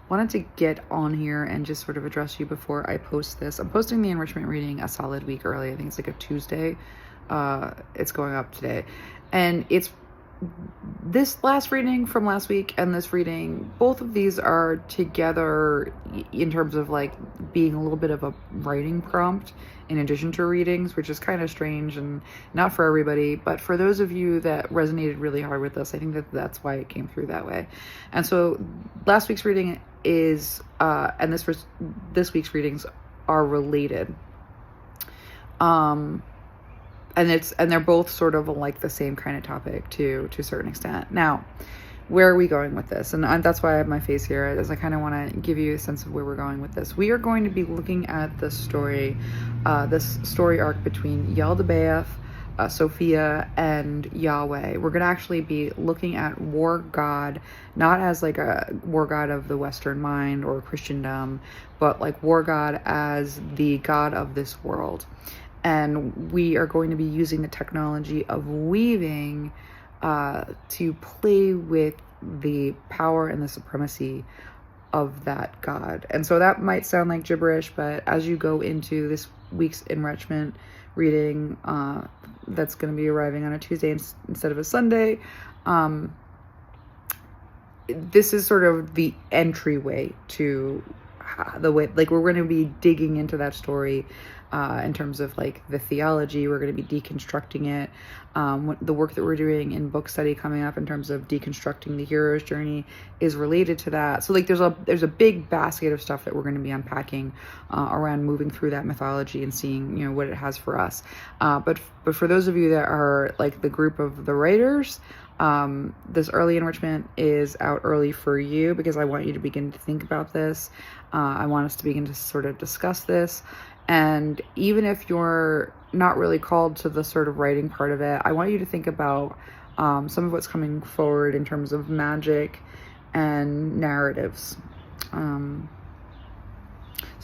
wanted to get on here and just sort of address you before I post this. I'm posting the enrichment reading a solid week early. I think it's like a Tuesday. It's going up today. And it's this last reading from last week and this reading, both of these are together in terms of like being a little bit of a writing prompt in addition to readings, which is kind of strange and not for everybody. But for those of you that resonated really hard with this, I think that that's why it came through that way. And so last week's reading is, and this week's readings are related. And they're both sort of like the same kind of topic to a certain extent. Now, where are we going with this? And that's why I have my face here, as I kind of want to give you a sense of where we're going with this. We are going to be looking at the story, this story arc between Yaldabaoth, Sophia, and Yahweh. We're going to actually be looking at war god, not as like a war god of the Western mind or Christendom, but like war god as the god of this world. And we are going to be using the technology of weaving to play with the power and the supremacy of that God. And so that might sound like gibberish, but as you go into this week's enrichment reading, that's going to be arriving on a Tuesday instead of a Sunday, this is sort of the entryway to the way, like, we're going to be digging into that story in terms of like the theology. We're going to be deconstructing it. The work that we're doing in book study coming up in terms of deconstructing the hero's journey is related to that. So like there's a big basket of stuff that we're going to be unpacking around moving through that mythology and seeing, you know, what it has for us. But for those of you that are like the group of the writers, this early enrichment is out early for you because I want you to begin to think about this. I want us to begin to sort of discuss this. And even if you're not really called to the sort of writing part of it, I want you to think about some of what's coming forward in terms of magic and narratives. So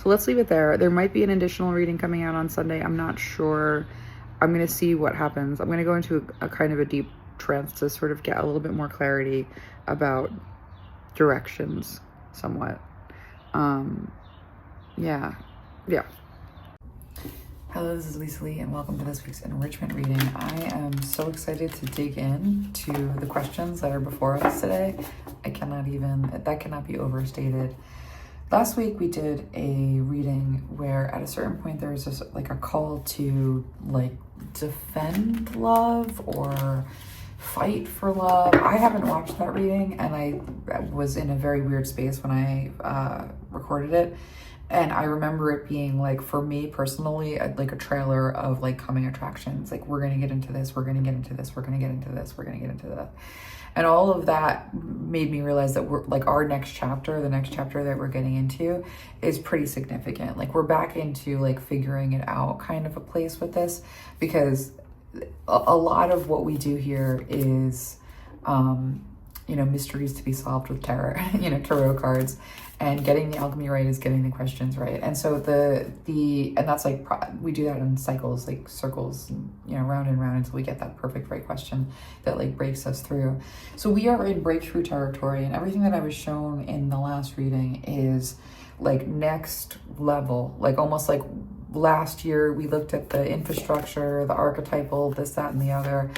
let's leave it there. There might be an additional reading coming out on Sunday. I'm not sure. I'm going to see what happens. I'm going to go into a kind of a deep trance to sort of get a little bit more clarity about directions somewhat. Yeah. Hello, this is Lisa Lee, and welcome to this week's enrichment reading. I am so excited to dig in to the questions that are before us today. That cannot be overstated. Last week we did a reading where at a certain point there was just like a call to like defend love or fight for love. I haven't watched that reading, and I was in a very weird space when I recorded it. And I remember it being like, for me personally, like a trailer of like coming attractions. Like, we're going to get into this, we're going to get into this, we're going to get into this, we're going to get into that. And all of that made me realize that we're like, our next chapter, the next chapter that we're getting into is pretty significant. Like, we're back into like figuring it out kind of a place with this, because a lot of what we do here is, you know, mysteries to be solved with tarot, you know, tarot cards. And getting the alchemy right is getting the questions right. And so and that's like, we do that in cycles, like circles, you know, round and round until we get that perfect right question that like breaks us through. So we are in breakthrough territory, and everything that I was shown in the last reading is like next level. Like almost like last year we looked at the infrastructure, the archetypal, this, that, and the other.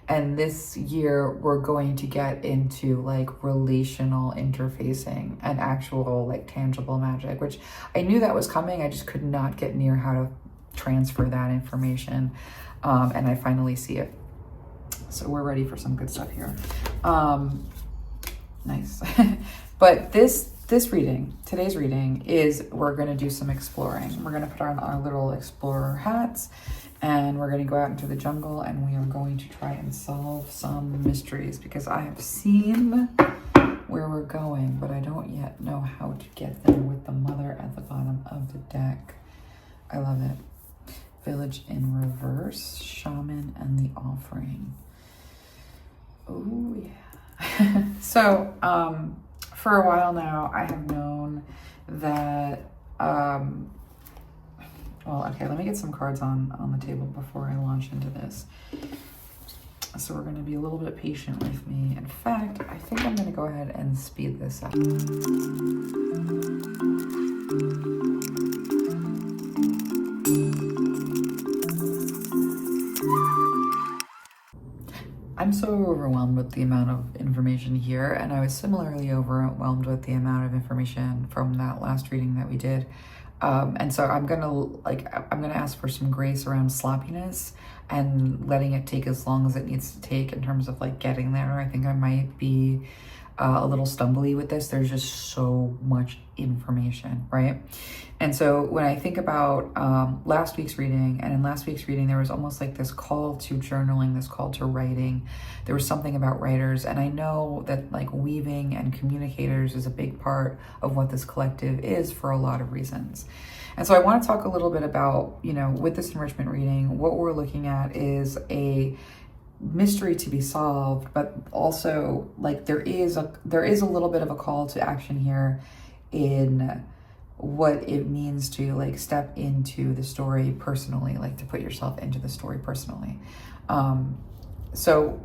And this year we're going to get into like relational interfacing and actual like tangible magic, which I knew that was coming. I just could not get near how to transfer that information. And I finally see it. So we're ready for some good stuff here. Nice. But this reading, today's reading, is we're going to do some exploring. We're going to put on our little explorer hats, and we're going to go out into the jungle, and we are going to try and solve some mysteries, because I have seen where we're going, but I don't yet know how to get there with the mother at the bottom of the deck. I love it. Village in reverse, shaman, and the offering. Oh, yeah. So, for a while now, I have known that, well, okay, let me get some cards on the table before I launch into this. So we're going to be a little bit patient with me. In fact, I think I'm going to go ahead and speed this up. with the amount of information here, and I was similarly overwhelmed with the amount of information from that last reading that we did. And so I'm gonna ask for some grace around sloppiness and letting it take as long as it needs to take in terms of like getting there. I think I might be a little stumbly with this. There's just so much information, right? And so when I think about last week's reading, and in last week's reading, there was almost like this call to journaling, this call to writing. There was something about writers, and I know that like weaving and communicators is a big part of what this collective is for a lot of reasons. And so I want to talk a little bit about, you know, with this enrichment reading, what we're looking at is a mystery to be solved, but also like there is a little bit of a call to action here in what it means to like step into the story personally, like to put yourself into the story personally. So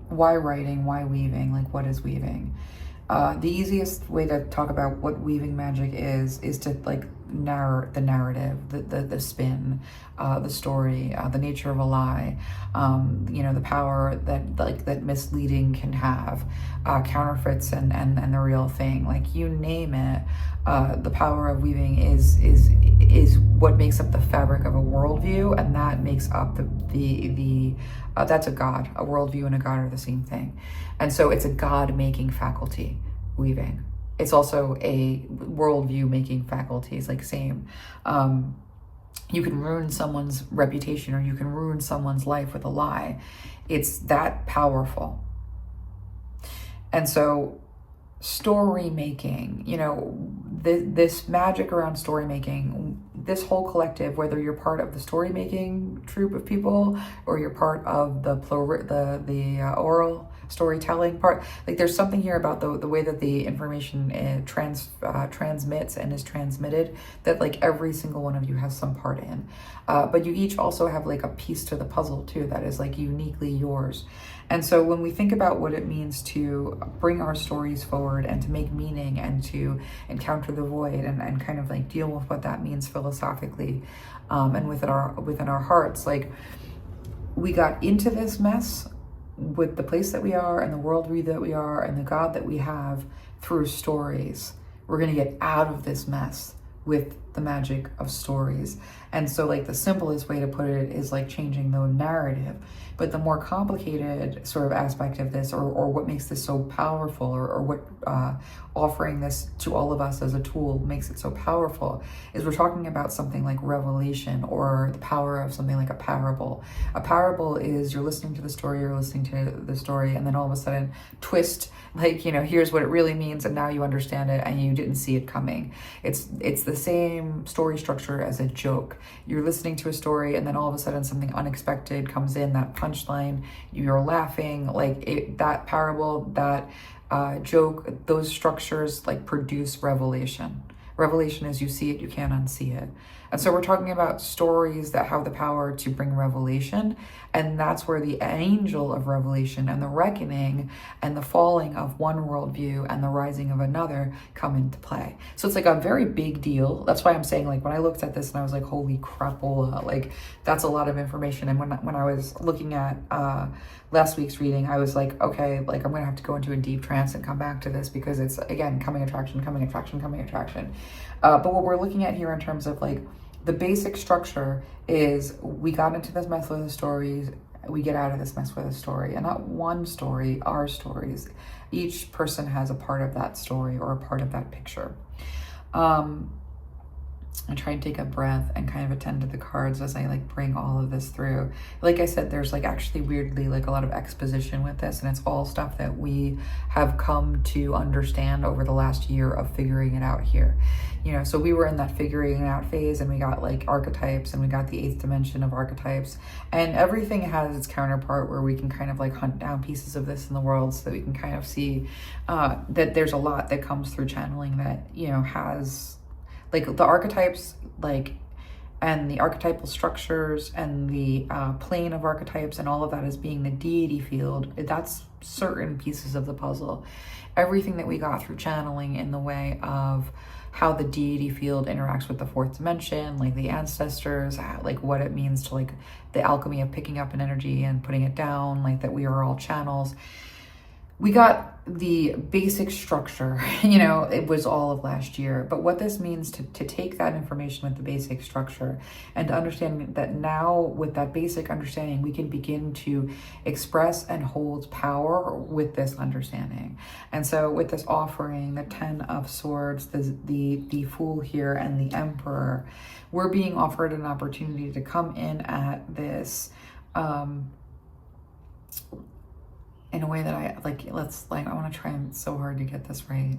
why writing? Why weaving? Like, what is weaving? The easiest way to talk about what weaving magic is to like narrate the narrative, the spin, the story, the nature of a lie, you know, the power that misleading can have, counterfeits and the real thing, like you name it. The power of weaving is what makes up the fabric of a worldview, and that makes up the that's a god. A worldview and a god are the same thing, and so it's a god-making faculty, weaving. It's also a worldview making faculty. It's like same. You can ruin someone's reputation, or you can ruin someone's life with a lie. It's that powerful. And so story making, you know, this magic around story making, this whole collective, whether you're part of the story making troupe of people or you're part of the oral storytelling part, like there's something here about the way that the information transmits and is transmitted that like every single one of you has some part in, but you each also have like a piece to the puzzle too that is like uniquely yours. And so when we think about what it means to bring our stories forward and to make meaning and to encounter the void and kind of like deal with what that means philosophically, and within our hearts, like we got into this mess with the place that we are and the worldview that we are and the God that we have through stories. We're going to get out of this mess with the magic of stories. And so like the simplest way to put it is like changing the narrative. But the more complicated sort of aspect of this, or what makes this so powerful, or what offering this to all of us as a tool makes it so powerful, is we're talking about something like revelation, or the power of something like a parable. A parable is you're listening to the story, and then all of a sudden twist, like, you know, here's what it really means, and now you understand it and you didn't see it coming. It's the same story structure as a joke. You're listening to a story and then all of a sudden something unexpected comes in, that punchline, you're laughing, like that parable, that joke, those structures like produce revelation. Revelation is you see it, you can't unsee it. And so we're talking about stories that have the power to bring revelation. And that's where the angel of revelation and the reckoning and the falling of one worldview and the rising of another come into play. So it's like a very big deal. That's why I'm saying, like, when I looked at this and I was like, holy crapola, like that's a lot of information. And when I was looking at last week's reading, I was like, okay, like I'm gonna have to go into a deep trance and come back to this, because it's, again, coming attraction. But what we're looking at here in terms of like the basic structure is we got into this mess with the stories, we get out of this mess with a story, and not one story, our stories. Each person has a part of that story or a part of that picture. I try and take a breath and kind of attend to the cards as I like bring all of this through. Like I said, there's like actually weirdly like a lot of exposition with this, and it's all stuff that we have come to understand over the last year of figuring it out here. You know, so we were in that figuring it out phase, and we got like archetypes, and we got the 8th dimension of archetypes, and everything has its counterpart where we can kind of like hunt down pieces of this in the world so that we can kind of see that there's a lot that comes through channeling that, you know, has like the archetypes, like, and the archetypal structures and the plane of archetypes and all of that as being the deity field. That's certain pieces of the puzzle. Everything that we got through channeling in the way of how the deity field interacts with the 4th dimension, like the ancestors, like what it means to like the alchemy of picking up an energy and putting it down, like that we are all channels. we got the basic structure, you know, it was all of last year. But what this means to take that information with the basic structure and to understand that now with that basic understanding, we can begin to express and hold power with this understanding. And so with this offering, the 10 of Swords, the Fool here, and the Emperor, we're being offered an opportunity to come in at this, in a way that I want to try so hard to get this right.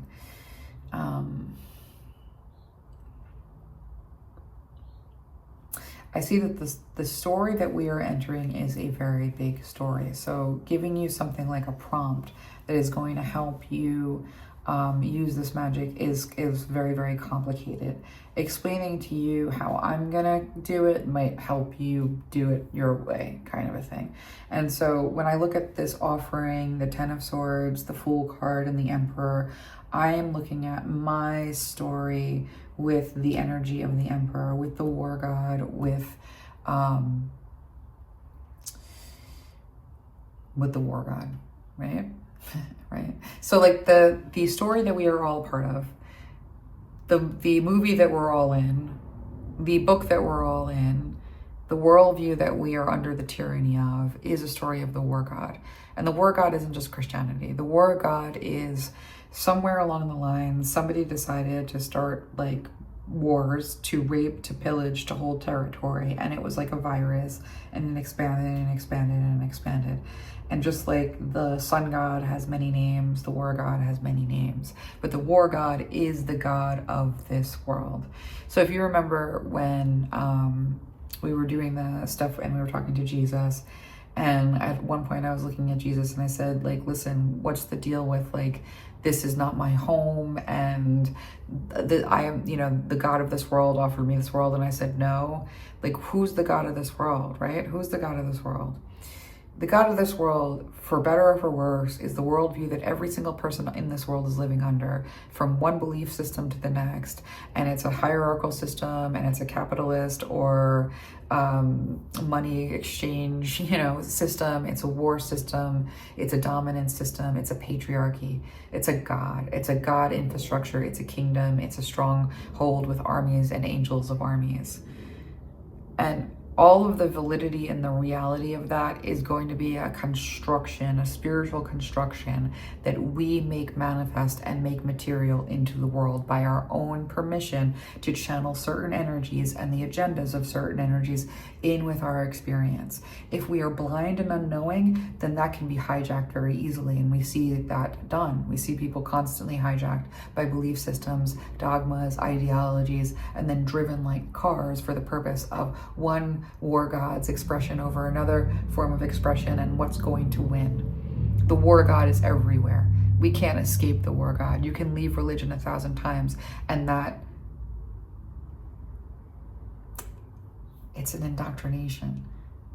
I see that the story that we are entering is a very big story. So giving you something like a prompt that is going to help you use this magic is very, very complicated. Explaining to you how I'm gonna do it might help you do it your way, kind of a thing. And so when I look at this offering, the 10 of Swords, the Fool card, and the Emperor, I am looking at my story with the energy of the Emperor, with the War God, with the War God, right? Right. So like the story that we are all part of, the movie that we're all in, the book that we're all in, the worldview that we are under the tyranny of is a story of the War God. And the War God isn't just Christianity. The War God is somewhere along the line, somebody decided to start like wars, to rape, to pillage, to hold territory. And it was like a virus, and it expanded and expanded and expanded. And just like the sun god has many names, the war god has many names. But the war god is the god of this world. So if you remember when we were doing the stuff and we were talking to Jesus, and at one point I was looking at Jesus and I said, like, listen, what's the deal with like, this is not my home, and I am, you know, the God of this world offered me this world. And I said, no, like, who's the God of this world, right? Who's the God of this world? The God of this world, for better or for worse, is the worldview that every single person in this world is living under, from one belief system to the next. And it's a hierarchical system, and it's a capitalist or money exchange, you know, system. It's a war system. It's a dominance system. It's a patriarchy. It's a God. It's a God infrastructure. It's a kingdom. It's a stronghold with armies and angels of armies. And all of the validity and the reality of that is going to be a construction, a spiritual construction that we make manifest and make material into the world by our own permission to channel certain energies and the agendas of certain energies in with our experience. If we are blind and unknowing, then that can be hijacked very easily, and we see that done. We see people constantly hijacked by belief systems, dogmas, ideologies, and then driven like cars for the purpose of one war god's expression over another form of expression and what's going to win. The war god is everywhere. We can't escape the war god. You can leave religion 1,000 times and that it's an indoctrination,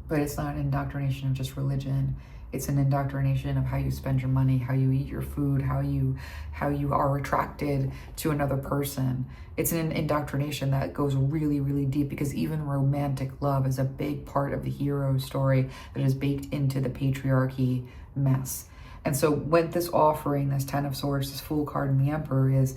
but it's not an indoctrination of just religion. It's an indoctrination of how you spend your money, how you eat your food, how you are attracted to another person. It's an indoctrination that goes really, really deep, because even romantic love is a big part of the hero story that is baked into the patriarchy mess. And so with this offering, this 10 of Swords, this Fool card, and the Emperor is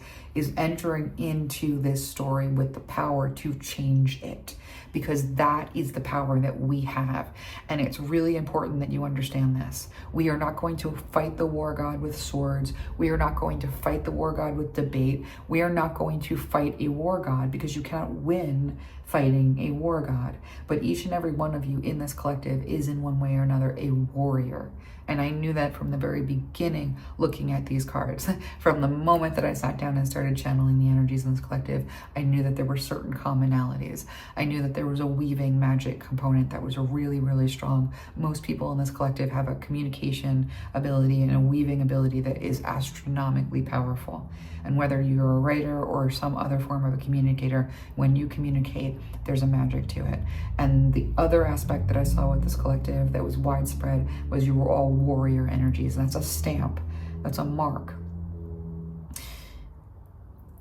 entering into this story with the power to change it, because that is the power that we have. And it's really important that you understand this. We are not going to fight the war god with swords. We are not going to fight the war god with debate. We are not going to fight a war god, because you cannot win fighting a war god. But each and every one of you in this collective is in one way or another a warrior. And I knew that from the very beginning, looking at these cards. From the moment that I sat down and started channeling the energies in this collective, I knew that there were certain commonalities. I knew that there was a weaving magic component that was really, really strong. Most people in this collective have a communication ability and a weaving ability that is astronomically powerful. And whether you're a writer or some other form of a communicator, when you communicate, there's a magic to it. And the other aspect that I saw with this collective that was widespread was you were all warrior energies. And that's a stamp. That's a mark.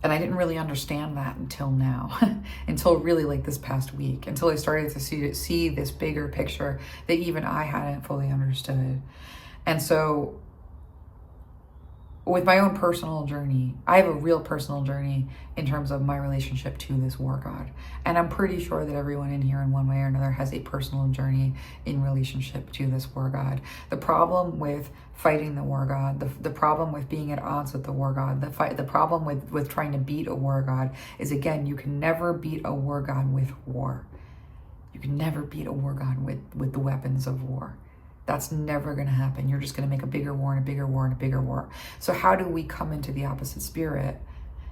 And I didn't really understand that until now, until really like this past week, until I started to see this bigger picture that even I hadn't fully understood. And so with my own personal journey. I have a real personal journey in terms of my relationship to this war god. And I'm pretty sure that everyone in here in one way or another has a personal journey in relationship to this war god. The problem with fighting the war god, the problem with being at odds with the war god, the problem with trying to beat a war god is, again, you can never beat a war god with war. You can never beat a war god with the weapons of war. That's never going to happen. You're just going to make a bigger war and a bigger war and a bigger war. So how do we come into the opposite spirit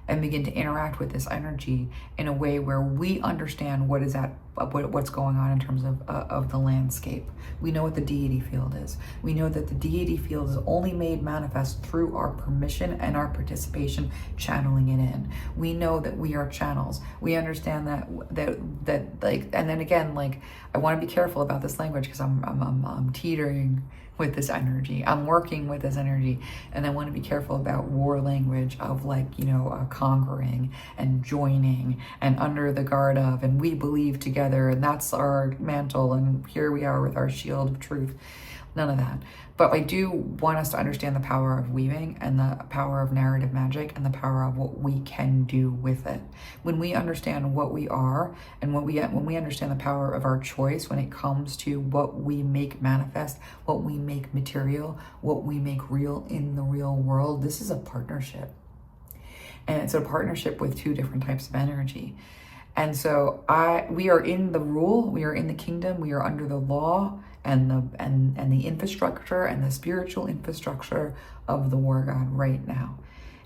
and begin to interact with this energy in a way where we understand what's going on in terms of the landscape? We know what the deity field is. We know that the deity field is only made manifest through our permission and our participation, channeling it in. We know that we are channels. We understand that like, and then again, like, I want to be careful about this language because I'm teetering with this energy. I'm working with this energy, and I want to be careful about war language of, like, conquering and joining and under the guard of, and we believe together, and that's our mantle, and here we are with our shield of truth. None of that. But I do want us to understand the power of weaving and the power of narrative magic and the power of what we can do with it. When we understand what we are and when we understand the power of our choice when it comes to what we make manifest, what we make material, what we make real in the real world, this is a partnership. And it's a partnership with two different types of energy. And so we are in the rule, we are in the kingdom, we are under the law and the infrastructure and the spiritual infrastructure of the war god right now.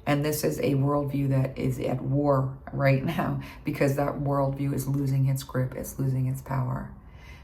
And this is a worldview that is at war right now because that worldview is losing its grip, it's losing its power.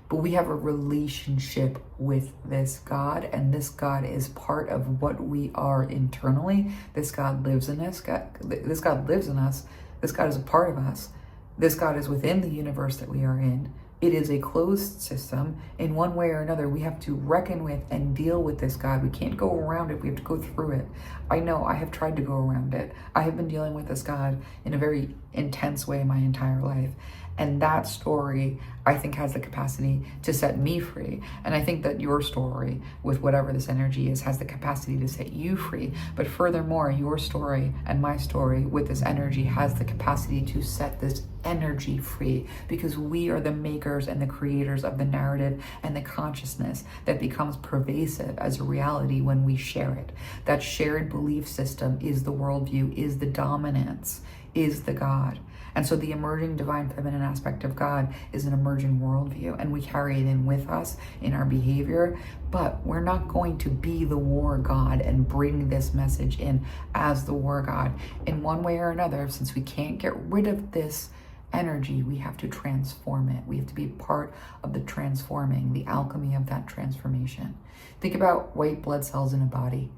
But we have a relationship with this God, and this God is part of what we are internally. This God lives in us. This God lives in us. This God is a part of us. This God is within the universe that we are in. It is a closed system. In one way or another, we have to reckon with and deal with this God. We can't go around it. We have to go through it. I know I have tried to go around it. I have been dealing with this God in a very intense way my entire life. And that story, I think, has the capacity to set me free. And I think that your story, with whatever this energy is, has the capacity to set you free. But furthermore, your story and my story with this energy has the capacity to set this energy free, because we are the makers and the creators of the narrative and the consciousness that becomes pervasive as a reality when we share it. That shared belief system is the worldview, is the dominance, is the God. And so the emerging divine feminine aspect of God is an emerging worldview, and we carry it in with us in our behavior, but we're not going to be the war god and bring this message in as the war god. In one way or another, since we can't get rid of this energy, we have to transform it. We have to be part of the transforming, the alchemy of that transformation. Think about white blood cells in a body.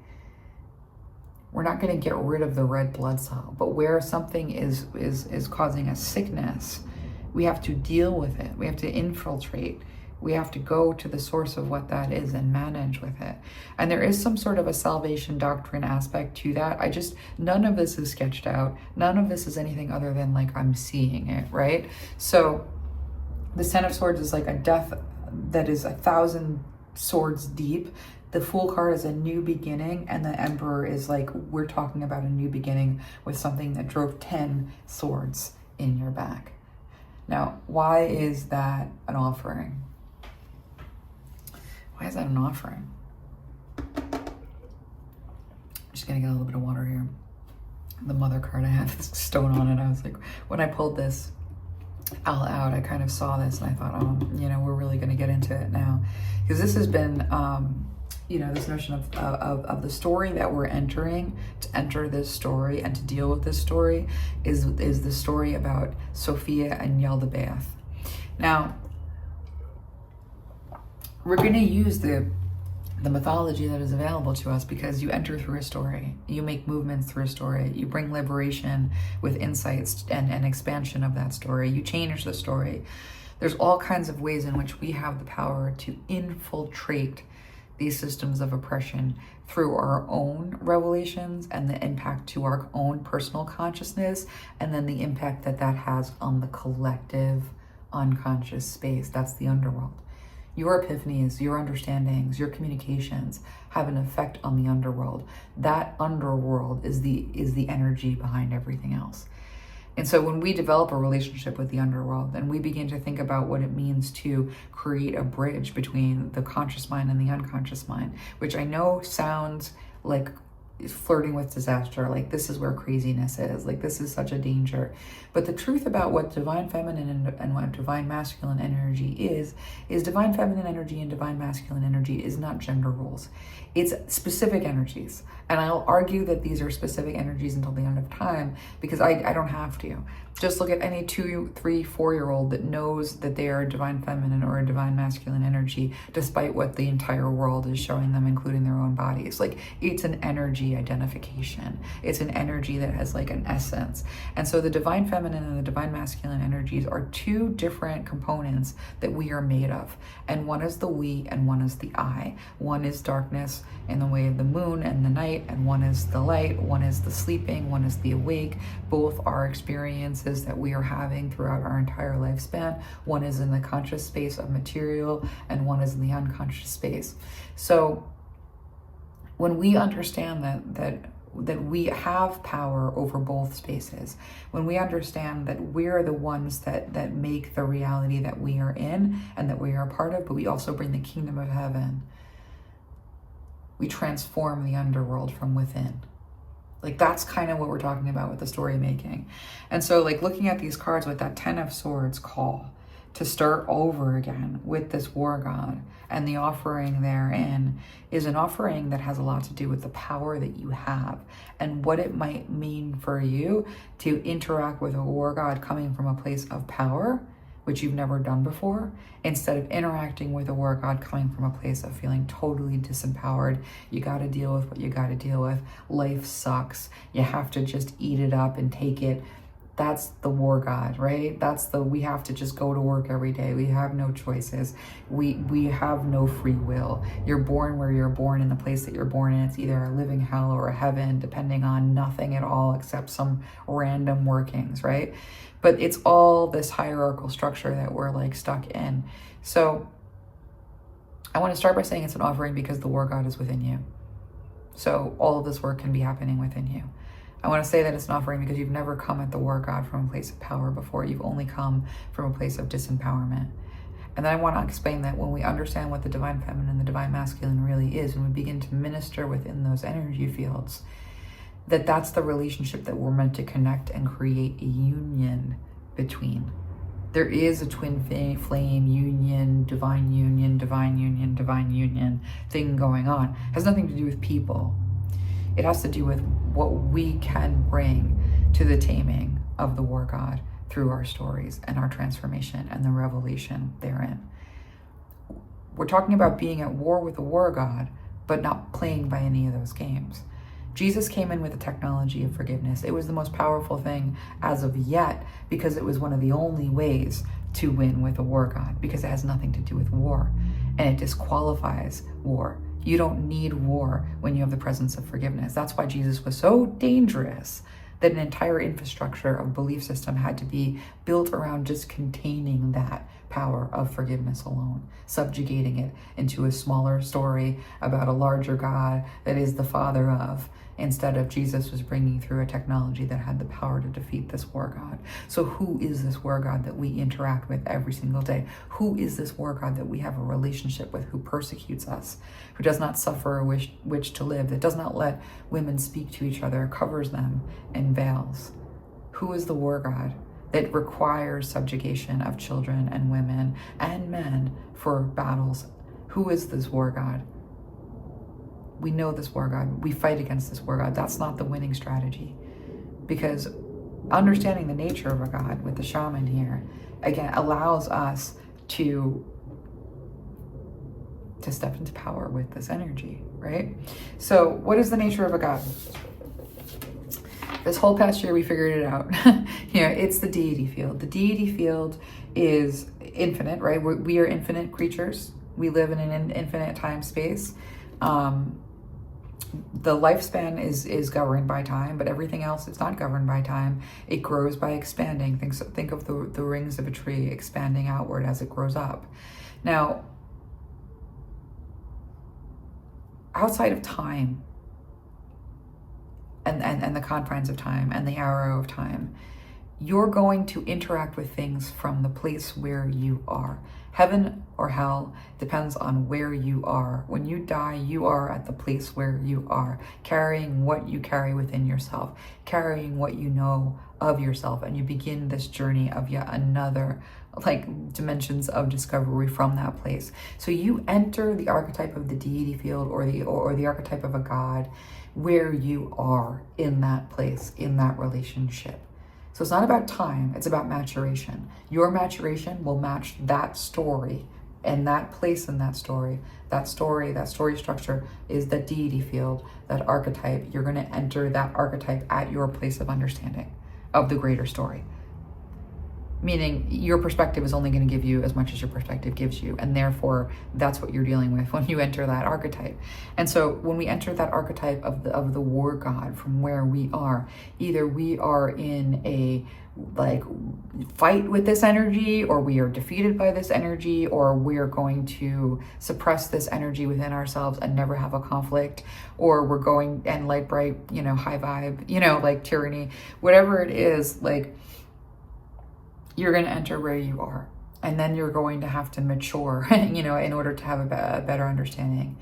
We're not going to get rid of the red blood cell, but where something is causing a sickness, we have to deal with it. We have to infiltrate. We have to go to the source of what that is and manage with it. And there is some sort of a salvation doctrine aspect to that. None of this is sketched out. None of this is anything other than, like, I'm seeing it, right? So the Ten of Swords is like a death that is 1,000 swords deep. The Fool card is a new beginning, and the Emperor is like, we're talking about a new beginning with something that drove 10 swords in your back. Now, why is that an offering? Why is that an offering? I'm just gonna get a little bit of water here. The Mother card, I had this stone on it. I was like, when I pulled this all out, I kind of saw this and I thought, we're really gonna get into it now. Because this has been, this notion of the story that we're entering, to enter this story and to deal with this story is the story about Sophia and Yaldabaoth. Now, we're going to use the mythology that is available to us, because you enter through a story, you make movements through a story, you bring liberation with insights and expansion of that story, you change the story. There's all kinds of ways in which we have the power to infiltrate these systems of oppression through our own revelations and the impact to our own personal consciousness, and then the impact that has on the collective unconscious space. That's the underworld. Your epiphanies, your understandings, your communications have an effect on the underworld. That underworld is the energy behind everything else. And so when we develop a relationship with the underworld and we begin to think about what it means to create a bridge between the conscious mind and the unconscious mind, which I know sounds like flirting with disaster, like this is where craziness is, like this is such a danger. But the truth about what divine feminine and what divine masculine energy is divine feminine energy and divine masculine energy is not gender roles. It's specific energies. And I'll argue that these are specific energies until the end of time, because I don't have to. Just look at any 2, 3, 4-year-old that knows that they are a divine feminine or a divine masculine energy, despite what the entire world is showing them, including their own bodies. Like, it's an energy identification. It's an energy that has like an essence. And so the divine feminine and the divine masculine energies are two different components that we are made of. And one is the we and one is the I. One is darkness in the way of the moon and the night, and one is the light, one is the sleeping, one is the awake. Both are experiences that we are having throughout our entire lifespan. One is in the conscious space of material, and one is in the unconscious space. So when we understand that we have power over both spaces, when we understand that we're the ones that make the reality that we are in and that we are a part of, but we also bring the kingdom of heaven, we transform the underworld from within. Like, that's kind of what we're talking about with the story making. And so, like, looking at these cards with that 10 of Swords call to start over again with this war god, and the offering therein is an offering that has a lot to do with the power that you have and what it might mean for you to interact with a war god coming from a place of power, which you've never done before, instead of interacting with a war god coming from a place of feeling totally disempowered. You got to deal with what you got to deal with. Life sucks. You have to just eat it up and take it. That's the war god, right? We have to just go to work every day. We have no choices. We have no free will. You're born where you're born in the place that you're born in. It's either a living hell or a heaven, depending on nothing at all except some random workings, right? But it's all this hierarchical structure that we're like stuck in. So I want to start by saying it's an offering because the war god is within you. So all of this work can be happening within you. I want to say that it's an offering because you've never come at the war god from a place of power before. You've only come from a place of disempowerment. And then I want to explain that when we understand what the divine feminine and the divine masculine really is, and we begin to minister within those energy fields, that's the relationship that we're meant to connect and create a union between. There is a twin flame union, divine union, divine union, divine union thing going on. It has nothing to do with people. It has to do with what we can bring to the taming of the war god through our stories and our transformation and the revelation therein. We're talking about being at war with the war god, but not playing by any of those games. Jesus came in with the technology of forgiveness. It was the most powerful thing as of yet, because it was one of the only ways to win with a war god, because it has nothing to do with war and it disqualifies war. You don't need war when you have the presence of forgiveness. That's why Jesus was so dangerous, that an entire infrastructure of belief system had to be built around just containing that power of forgiveness alone, subjugating it into a smaller story about a larger God that is the father of, instead of Jesus was bringing through a technology that had the power to defeat this war god. So who is this war god that we interact with every single day? Who is this war god that we have a relationship with, who persecutes us, who does not suffer a wish to live, that does not let women speak to each other, covers them in veils? Who is the war god that requires subjugation of children and women and men for battles? Who is this war god? We know this war god. We fight against this war god. That's not the winning strategy. Because understanding the nature of a god with the shaman here, again, allows us to step into power with this energy, right? So what is the nature of a god? This whole past year, we figured it out. It's the deity field. The deity field is infinite, right? We are infinite creatures. We live in an infinite time space. The lifespan is governed by time, but everything else is not governed by time. It grows by expanding. Think of the rings of a tree expanding outward as it grows up. Now, outside of time and the confines of time and the arrow of time, you're going to interact with things from the place where you are. Heaven or hell depends on where you are. When you die, you are at the place where you are, carrying what you carry within yourself, carrying what you know of yourself, and you begin this journey of yet another dimensions of discovery from that place. So you enter the archetype of the deity field or the archetype of a god where you are in that place, in that relationship. So it's not about time, it's about maturation. Your maturation will match that story and that place in that story. That story structure is the deity field, that archetype. You're going to enter that archetype at your place of understanding of the greater story. Meaning your perspective is only going to give you as much as your perspective gives you. And therefore, that's what you're dealing with when you enter that archetype. And so when we enter that archetype of the war god from where we are, either we are in a fight with this energy, or we are defeated by this energy, or we are going to suppress this energy within ourselves and never have a conflict, or we're going and light bright, high vibe, like tyranny, whatever it is, you're going to enter where you are. And then you're going to have to mature, in order to have a better understanding.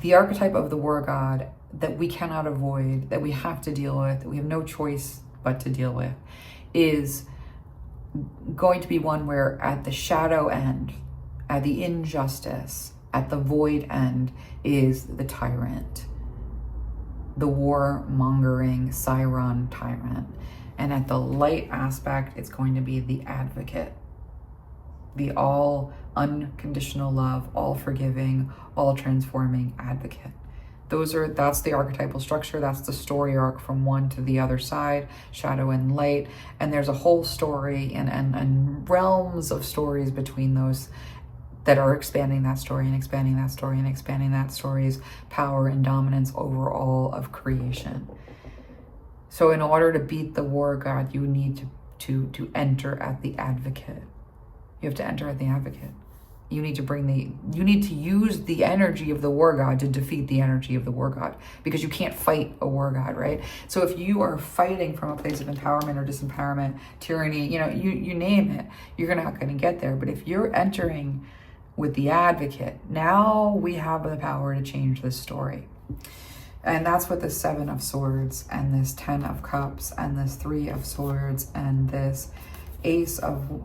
The archetype of the war god that we cannot avoid, that we have to deal with, that we have no choice but to deal with, is going to be one where at the shadow end, at the injustice, at the void end, is the tyrant, the war-mongering Siron tyrant. And at the light aspect, it's going to be the advocate, the all unconditional love, all forgiving, all transforming advocate. That's the archetypal structure. That's the story arc from one to the other side, shadow and light. And there's a whole story and realms of stories between those that are expanding that story and expanding that story and expanding that story's power and dominance over all of creation. So in order to beat the war god, you need to enter at the advocate. You have to enter at the advocate. You need to use the energy of the war god to defeat the energy of the war god, because you can't fight a war god, right? So if you are fighting from a place of empowerment or disempowerment, tyranny, you name it, you're not going to get there. But if you're entering with the advocate, now we have the power to change this story. And that's what the 7 of Swords and this 10 of Cups and this 3 of Swords and this Ace of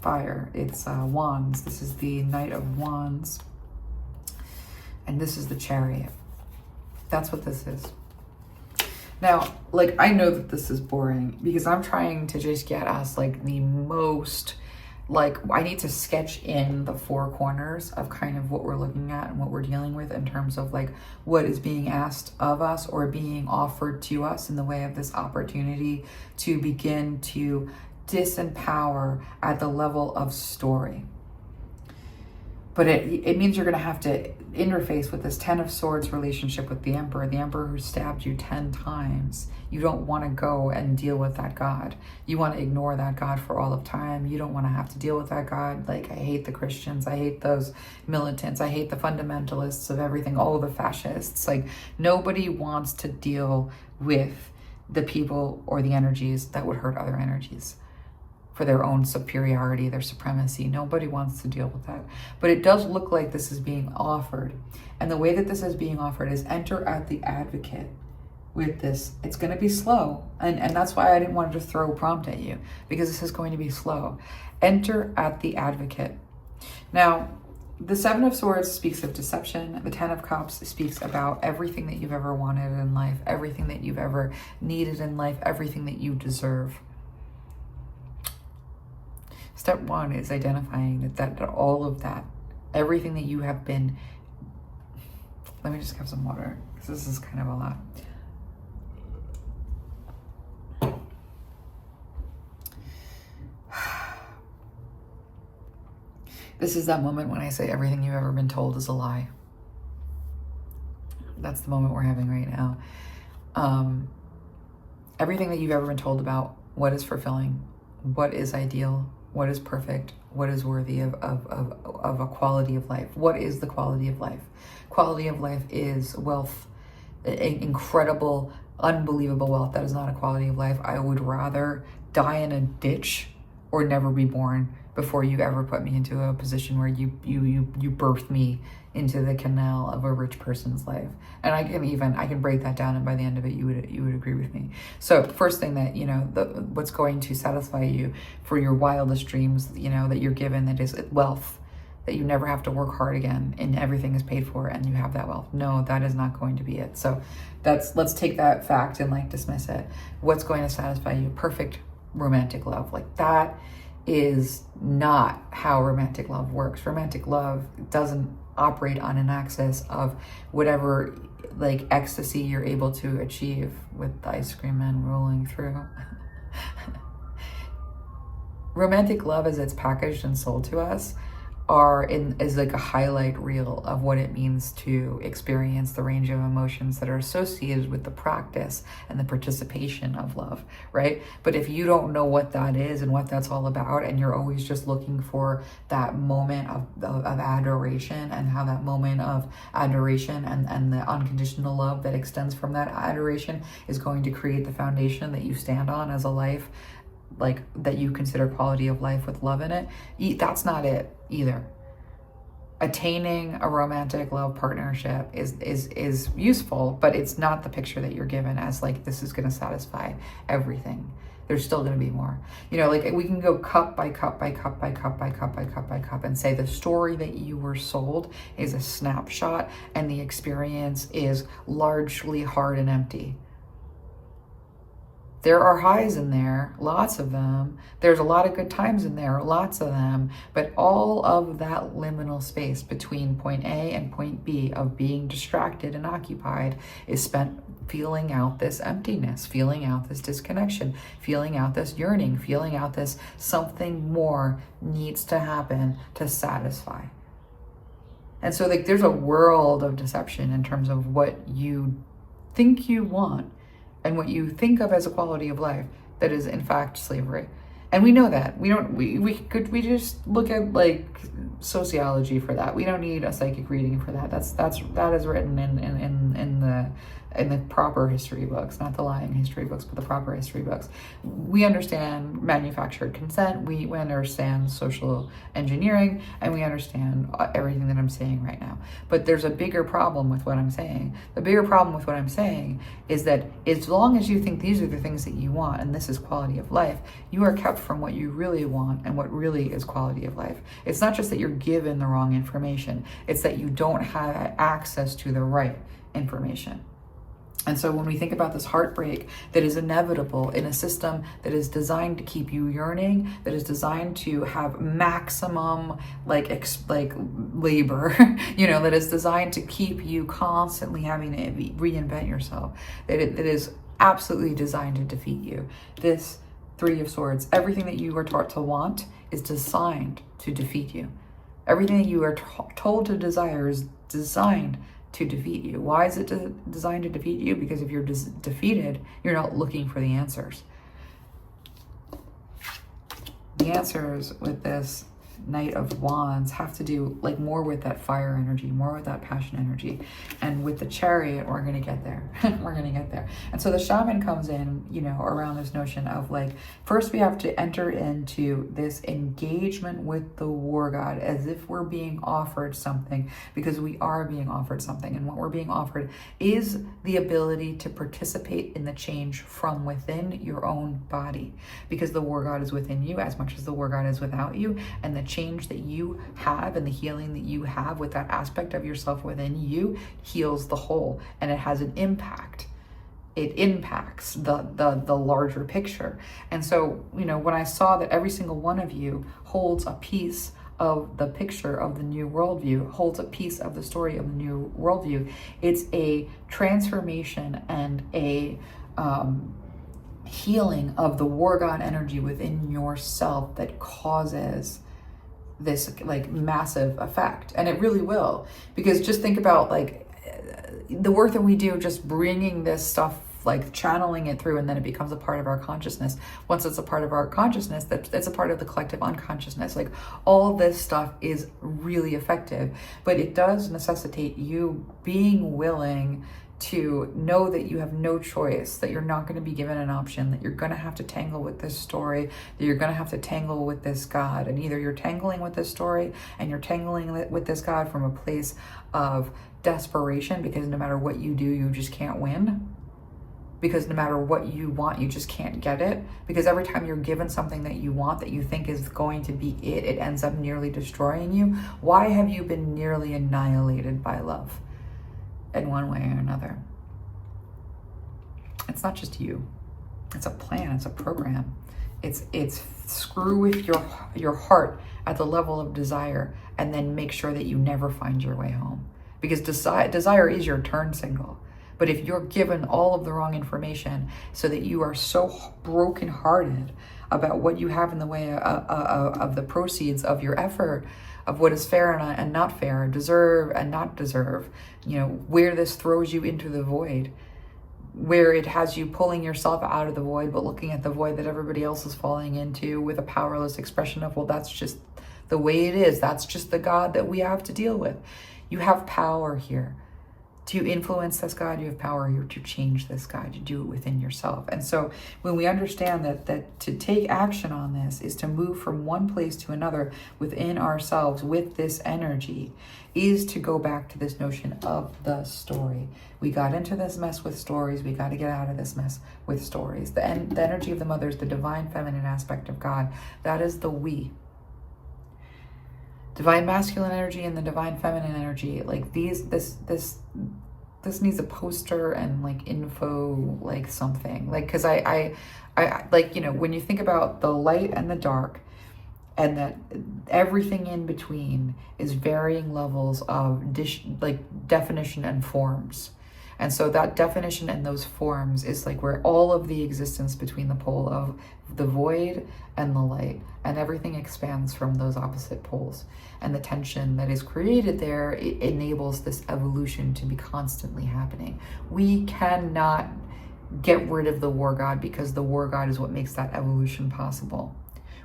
Fire. It's Wands. This is the Knight of Wands. And this is the Chariot. That's what this is. Now, I know that this is boring because I'm trying to just get us the most... I need to sketch in the 4 corners of kind of what we're looking at and what we're dealing with in terms of what is being asked of us or being offered to us in the way of this opportunity to begin to disempower at the level of story. But it means you're going to have to interface with this 10 of Swords relationship with the Emperor who stabbed you 10 times. You don't want to go and deal with that god. You want to ignore that god for all of time. You don't want to have to deal with that god. I hate the Christians. I hate those militants. I hate the fundamentalists of everything. All the fascists. Nobody wants to deal with the people or the energies that would hurt other energies for their own superiority, their supremacy. Nobody wants to deal with that. But it does look like this is being offered. And the way that this is being offered is enter at the advocate with this. It's going to be slow. And that's why I didn't want to just throw a prompt at you, because this is going to be slow. Enter at the advocate. Now, the 7 of Swords speaks of deception. The 10 of Cups speaks about everything that you've ever wanted in life, everything that you've ever needed in life, everything that you deserve. Step 1 is identifying that all of that, everything that you have been... Let me just have some water, because this is kind of a lot. This is that moment when I say everything you've ever been told is a lie. That's the moment we're having right now. Everything that you've ever been told about what is fulfilling, what is ideal, what is perfect, what is worthy of a quality of life. What is the quality of life? Quality of life is wealth, incredible, unbelievable wealth. That is not a quality of life. I would rather die in a ditch or never be born before you ever put me into a position where you birthed me into the canal of a rich person's life. And I can break that down, and by the end of it, you would agree with me. So first thing that, what's going to satisfy you for your wildest dreams, that you're given, that is wealth, that you never have to work hard again and everything is paid for and you have that wealth. No, that is not going to be it. So let's take that fact and dismiss it. What's going to satisfy you? Perfect romantic love. That is not how romantic love works. Romantic love doesn't operate on an axis of whatever ecstasy you're able to achieve with the ice cream man rolling through. Romantic love, as it's packaged and sold to us, is a highlight reel of what it means to experience the range of emotions that are associated with the practice and the participation of love, right? But if you don't know what that is and what that's all about, and you're always just looking for that moment of adoration, and how that moment of adoration and the unconditional love that extends from that adoration is going to create the foundation that you stand on as a life, that you consider quality of life with love in it, that's not it either. Attaining a romantic love partnership is useful, but it's not the picture that you're given as this is going to satisfy everything. There's still going to be more. We can go cup by cup by cup by cup by cup by cup by cup and say the story that you were sold is a snapshot and the experience is largely hard and empty. There are highs in there, lots of them. There's a lot of good times in there, lots of them. But all of that liminal space between point A and point B of being distracted and occupied is spent feeling out this emptiness, feeling out this disconnection, feeling out this yearning, feeling out this something more needs to happen to satisfy. And so there's a world of deception in terms of what you think you want and what you think of as a quality of life that is in fact slavery. And we know that. We just look at sociology for that. We don't need a psychic reading for that. That is written in the proper history books, not the lying history books, but the proper history books. We understand manufactured consent, we understand social engineering, and we understand everything that I'm saying right now. But there's a bigger problem with what I'm saying. The bigger problem with what I'm saying is that as long as you think these are the things that you want, and this is quality of life, you are kept from what you really want and what really is quality of life. It's not just that you're given the wrong information, it's that you don't have access to the right information. And so when we think about this heartbreak that is inevitable in a system that is designed to keep you yearning, that is designed to have maximum labor, that is designed to keep you constantly having to reinvent yourself, that is absolutely designed to defeat you. This Three of Swords, everything that you are taught to want is designed to defeat you. Everything that you are told to desire is designed to defeat you. Why is it designed to defeat you? Because if you're defeated, you're not looking for the answers. The answers with this Knight of Wands have to do more with that fire energy, more with that passion energy. And with the Chariot, we're going to get there. We're going to get there. And so the shaman comes in, around this notion of first we have to enter into this engagement with the war god as if we're being offered something, because we are being offered something. And what we're being offered is the ability to participate in the change from within your own body, because the war god is within you as much as the war god is without you. And the change that you have and the healing that you have with that aspect of yourself within you heals the whole, and it has an impact. It impacts the larger picture. And so, when I saw that every single one of you holds a piece of the picture of the new worldview, holds a piece of the story of the new worldview, it's a transformation and a healing of the war god energy within yourself that causes this massive effect. And it really will, because just think about the work that we do, just bringing this stuff like channeling it through, and then it becomes a part of our consciousness. Once it's a part of our consciousness, it's a part of the collective unconsciousness. Like, all this stuff is really effective, but it does necessitate you being willing to know that you have no choice, that you're not going to be given an option, that you're going to have to tangle with this story, that you're going to have to tangle with this God. And either you're tangling with this story and you're tangling with this God from a place of desperation, because no matter what you do, you just can't win. Because no matter what you want, you just can't get it. Because every time you're given something that you want, that you think is going to be it, it ends up nearly destroying you. Why have you been nearly annihilated by love? In one way or another. It's not just you. It's a plan, it's a program. It's screw with your heart at the level of desire, and then make sure that you never find your way home. Because desire is your turn signal. But if you're given all of the wrong information, so that you are so brokenhearted about what you have in the way of the proceeds of your effort, of what is fair and not fair, deserve and not deserve, where this throws you into the void, where it has you pulling yourself out of the void, but looking at the void that everybody else is falling into with a powerless expression of, well, that's just the way it is. That's just the God that we have to deal with. You have power here to influence this God. You have power here to change this God. You do it within yourself. And so when we understand that to take action on this is to move from one place to another within ourselves with this energy, is to go back to this notion of the story. We got into this mess with stories. We got to get out of this mess with stories. The energy of the mother is the divine feminine aspect of God. That is the we. Divine masculine energy and the divine feminine energy, like this needs a poster and like info, like something, like, because I like, when you think about the light and the dark, and that everything in between is varying levels of definition and forms. And so that definition and those forms is like where all of the existence between the pole of the void and the light, and everything expands from those opposite poles. And the tension that is created there, it enables this evolution to be constantly happening. We cannot get rid of the war god, because the war god is what makes that evolution possible.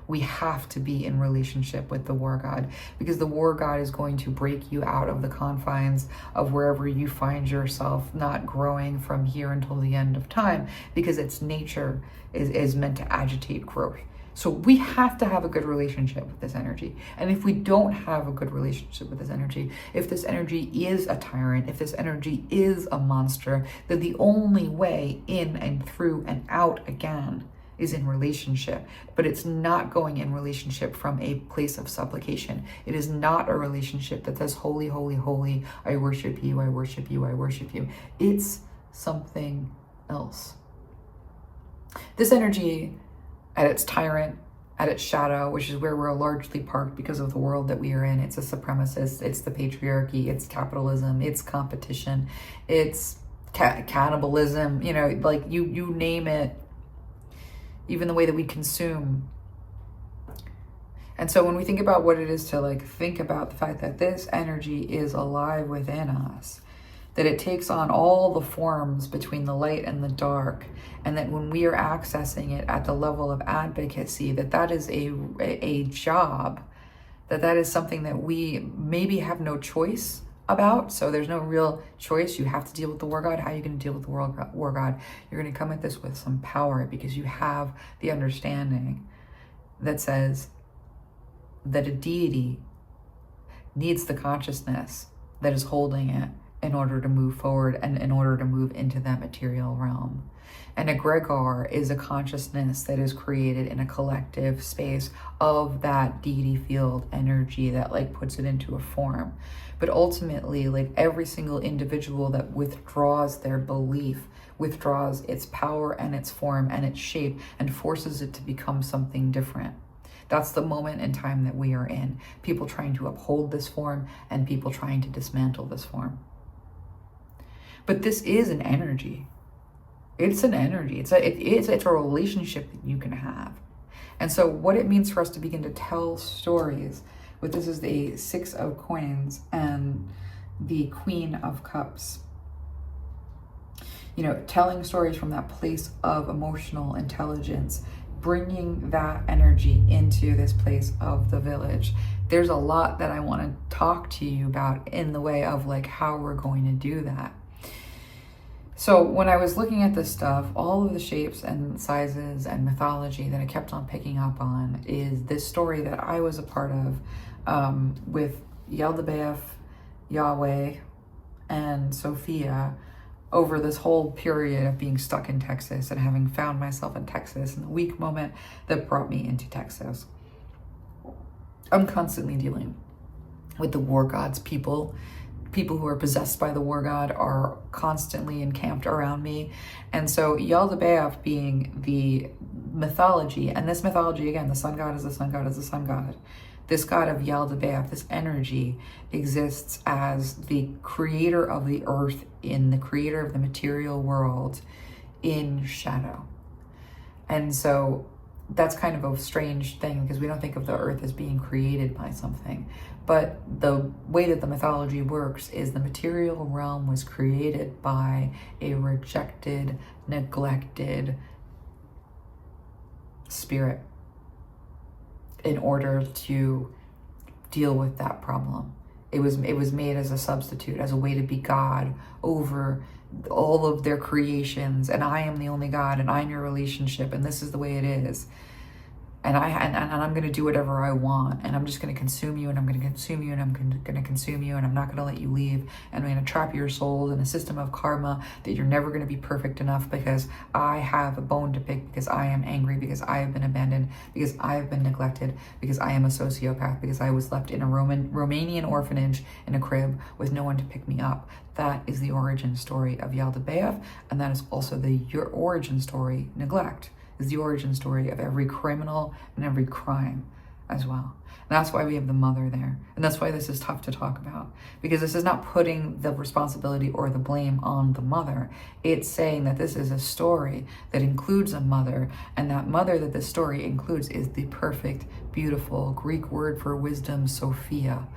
We have to be in relationship with the war god, because the war god is going to break you out of the confines of wherever you find yourself not growing from here until the end of time, because its nature is meant to agitate growth. So we have to have a good relationship with this energy. And if we don't have a good relationship with this energy, if this energy is a tyrant, if this energy is a monster, then the only way in and through and out again is in relationship. But it's not going in relationship from a place of supplication. It is not a relationship that says, holy, holy, holy, I worship you, I worship you, I worship you. It's something else. This energy, at its tyrant, at its shadow, which is where we're largely parked because of the world that we are in, it's a supremacist, it's the patriarchy, it's capitalism, it's competition, it's cannibalism, like you name it, even the way that we consume. And so when we think about what it is to think about the fact that this energy is alive within us, that it takes on all the forms between the light and the dark, and that when we are accessing it at the level of advocacy, that is a job, that is something that we maybe have no choice about. So there's no real choice. You have to deal with the war god. How are you going to deal with the war god? You're going to come at this with some power, because you have the understanding that says that a deity needs the consciousness that is holding it in order to move forward and in order to move into that material realm. And egregor is a consciousness that is created in a collective space of that deity field energy that puts it into a form. But ultimately, every single individual that withdraws their belief, withdraws its power and its form and its shape, and forces it to become something different. That's the moment in time that we are in. People trying to uphold this form and people trying to dismantle this form. But this is an energy. It's an energy. It's a relationship that you can have. And so what it means for us to begin to tell stories, but this is the 6 of Coins and the Queen of Cups, you know, telling stories from that place of emotional intelligence, bringing that energy into this place of the village. There's a lot that I want to talk to you about in the way of like how we're going to do that. So when I was looking at this stuff, all of the shapes and sizes and mythology that I kept on picking up on is this story that I was a part of with Yaldabaoth, Yahweh, and Sophia over this whole period of being stuck in Texas and having found myself in Texas in the weak moment that brought me into Texas. I'm constantly dealing with the war gods. People who are possessed by the war god are constantly encamped around me. And so Yaldabaoth being the mythology, and this mythology, again, the sun god is the sun god is the sun god. This god of Yaldabaoth, this energy, exists as the creator of the earth, in the creator of the material world in shadow. And so that's kind of a strange thing because we don't think of the earth as being created by something. But the way that the mythology works is the material realm was created by a rejected, neglected spirit in order to deal with that problem. It was made as a substitute, as a way to be God over all of their creations, and I am the only God, and I'm your relationship, and this is the way it is. And I'm going to do whatever I want, and I'm just going to consume you, and I'm going to consume you, and I'm going to consume you, and I'm not going to let you leave, and I'm going to trap your soul in a system of karma that you're never going to be perfect enough because I have a bone to pick, because I am angry, because I have been abandoned, because I have been neglected, because I am a sociopath, because I was left in a Romanian orphanage in a crib with no one to pick me up. That is the origin story of Yaldabaoth, and that is also your origin story, neglect. Is the origin story of every criminal and every crime as well. And that's why we have the mother there. And that's why this is tough to talk about, because this is not putting the responsibility or the blame on the mother. It's saying that this is a story that includes a mother, and that mother that this story includes is the perfect, beautiful Greek word for wisdom, Sophia.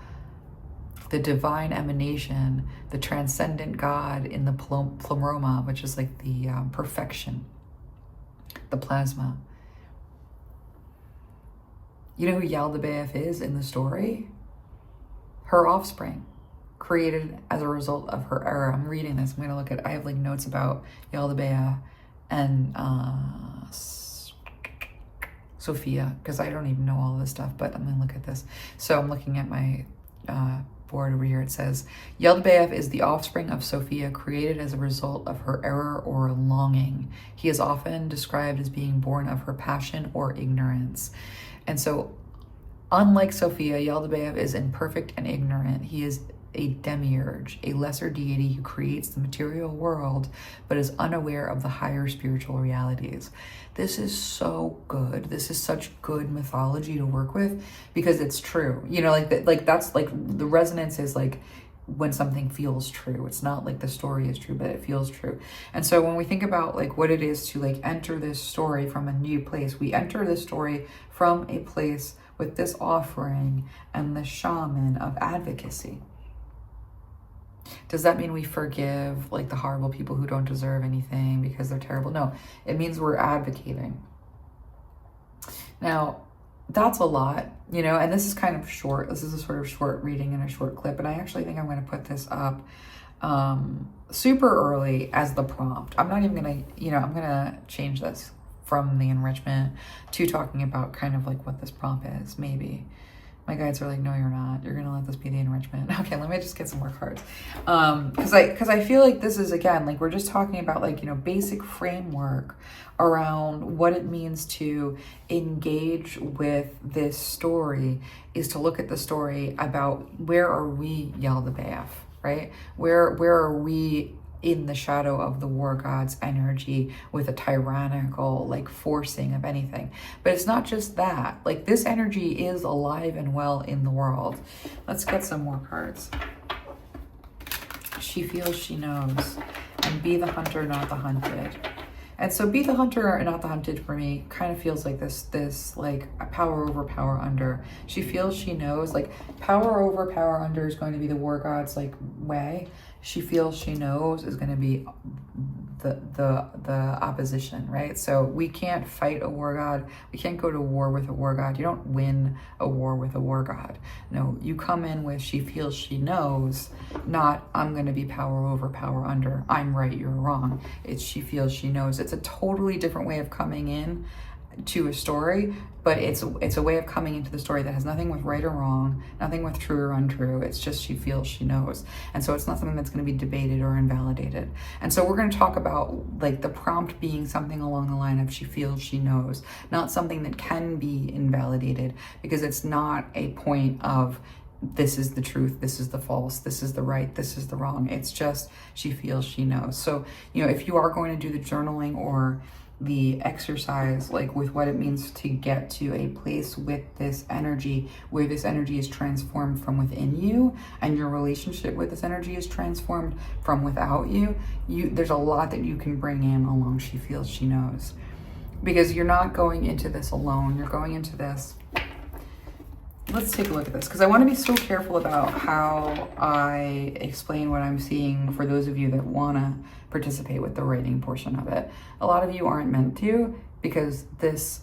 The divine emanation, the transcendent God in the pleroma, which is like the perfection. The plasma. You know who Yaldabaoth is in the story? Her offspring, created as a result of her error. I'm reading this. I'm going to look at, I have like notes about Yaldabaoth and Sophia, because I don't even know all of this stuff, but I'm going to look at this. So I'm looking at my board over here. It says, Yaldabaoth is the offspring of Sophia, created as a result of her error or longing. He is often described as being born of her passion or ignorance. And so, unlike Sophia, Yaldabaoth is imperfect and ignorant. He is a demiurge, a lesser deity who creates the material world, but is unaware of the higher spiritual realities. This is so good. This is such good mythology to work with because it's true. You know, like that's like the resonance is like when something feels true. It's not like the story is true, but it feels true. And so when we think about like what it is to like enter this story from a new place, we enter this story from a place with this offering and the shaman of advocacy. Does that mean we forgive like the horrible people who don't deserve anything because they're terrible? No, it means we're advocating. Now, that's a lot, you know, and this is kind of short. This is a sort of short reading and a short clip, and I actually think I'm going to put this up super early as the prompt. I'm not even going to, you know, I'm going to change this from the enrichment to talking about kind of like what this prompt is, maybe. My guides are like, no, you're not. You're going to let this be the enrichment. Okay, let me just get some more cards. Because I feel like this is, again, like we're just talking about like, you know, basic framework around what it means to engage with this story is to look at the story about where are we, Yaldabaoth, right? Where are we in the shadow of the war god's energy with a tyrannical like forcing of anything. But it's not just that, like this energy is alive and well in the world. Let's get some more cards. She feels she knows, and be the hunter, not the hunted. And so be the hunter and not the hunted for me kind of feels like this like a power over power under. She feels she knows, like power over power under is going to be the war god's like way. She feels she knows is going to be the opposition, right? So we can't fight a war god. We can't go to war with a war god. You don't win a war with a war god. No, you come in with she feels she knows, not I'm going to be power over, power under. I'm right, you're wrong. It's she feels she knows. It's a totally different way of coming in to a story, but it's a way of coming into the story that has nothing with right or wrong, nothing with true or untrue. It's just she feels she knows. And so it's not something that's going to be debated or invalidated. And so we're going to talk about like the prompt being something along the line of she feels she knows, not something that can be invalidated, because it's not a point of this is the truth, this is the false, this is the right, this is the wrong. It's just she feels she knows. So, you know, if you are going to do the journaling or the exercise, like with what it means to get to a place with this energy, where this energy is transformed from within you and your relationship with this energy is transformed from without you, there's a lot that you can bring in along she feels she knows, because you're not going into this alone. You're going into this. Let's take a look at this, because I want to be so careful about how I explain what I'm seeing for those of you that want to participate with the writing portion of it. A lot of you aren't meant to, because this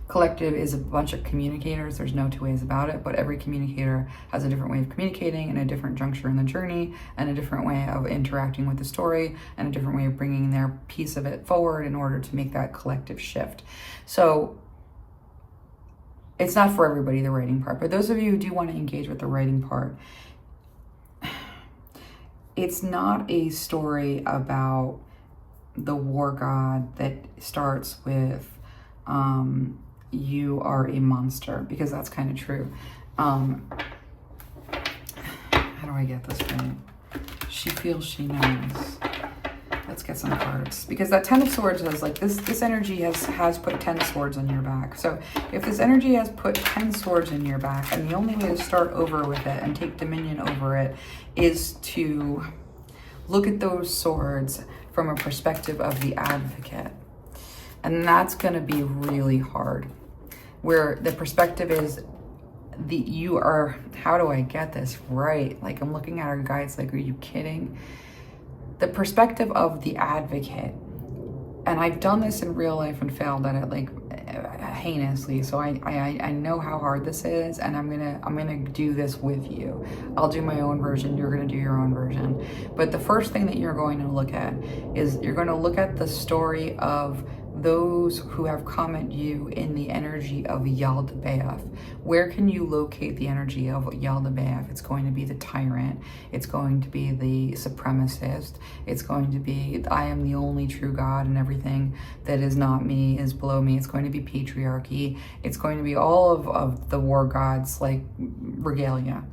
collective is a bunch of communicators. There's no two ways about it, but every communicator has a different way of communicating and a different juncture in the journey and a different way of interacting with the story and a different way of bringing their piece of it forward in order to make that collective shift. So it's not for everybody, the writing part, but those of you who do want to engage with the writing part, it's not a story about the war god that starts with you are a monster, because that's kind of true. How do I get this right? She feels she knows. Let's get some cards, because that 10 of Swords is like this energy has put 10 swords on your back. So if this energy has put 10 swords in your back, and the only way to start over with it and take dominion over it is to look at those swords from a perspective of the advocate. And that's going to be really hard, where the perspective is you are, how do I get this right? Like, I'm looking at our guides like, are you kidding? The perspective of the advocate, and I've done this in real life and failed at it like heinously, so I know how hard this is, and I'm gonna do this with you. I'll do my own version, you're gonna do your own version. But the first thing that you're going to look at is you're going to look at the story of those who have come at you in the energy of Yaldabaoth. Where can you locate the energy of Yaldabaoth? It's going to be the tyrant. It's going to be the supremacist. It's going to be, I am the only true God, and everything that is not me is below me. It's going to be patriarchy. It's going to be all of the war gods, like regalia.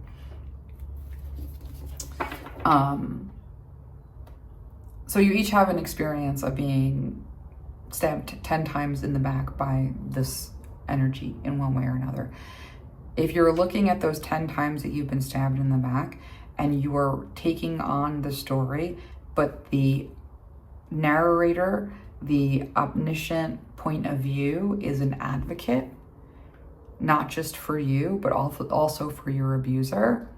So you each have an experience of being stabbed 10 times in the back by this energy in one way or another. If you're looking at those 10 times that you've been stabbed in the back and you are taking on the story, but the narrator, the omniscient point of view is an advocate, not just for you, but also for your abuser.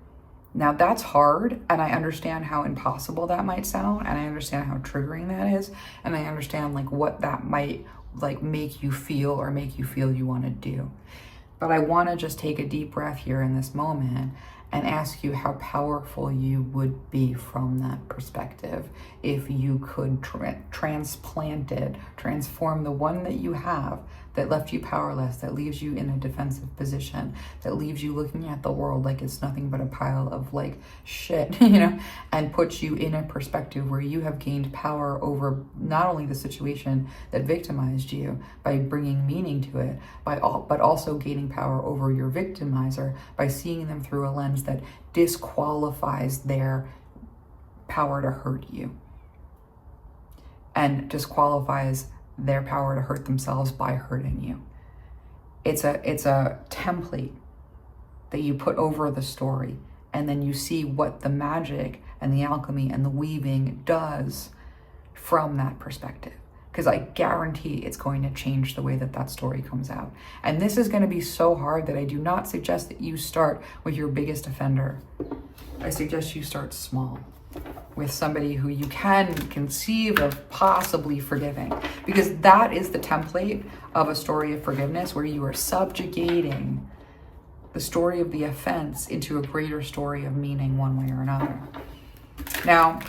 Now that's hard, and I understand how impossible that might sound, and I understand how triggering that is, and I understand like what that might like make you feel, or make you feel you want to do. But I want to just take a deep breath here in this moment and ask you how powerful you would be from that perspective if you could transform the one that you have that left you powerless, that leaves you in a defensive position, that leaves you looking at the world like it's nothing but a pile of like shit, you know, and puts you in a perspective where you have gained power over not only the situation that victimized you by bringing meaning to it, but also gaining power over your victimizer by seeing them through a lens that disqualifies their power to hurt you and disqualifies their power to hurt themselves by hurting you. It's a template that you put over the story, and then you see what the magic and the alchemy and the weaving does from that perspective. Because I guarantee it's going to change the way that that story comes out. And this is going to be so hard that I do not suggest that you start with your biggest offender. I suggest you start small. with somebody who you can conceive of possibly forgiving, because that is the template of a story of forgiveness, where you are subjugating the story of the offense into a greater story of meaning one way or another. Now,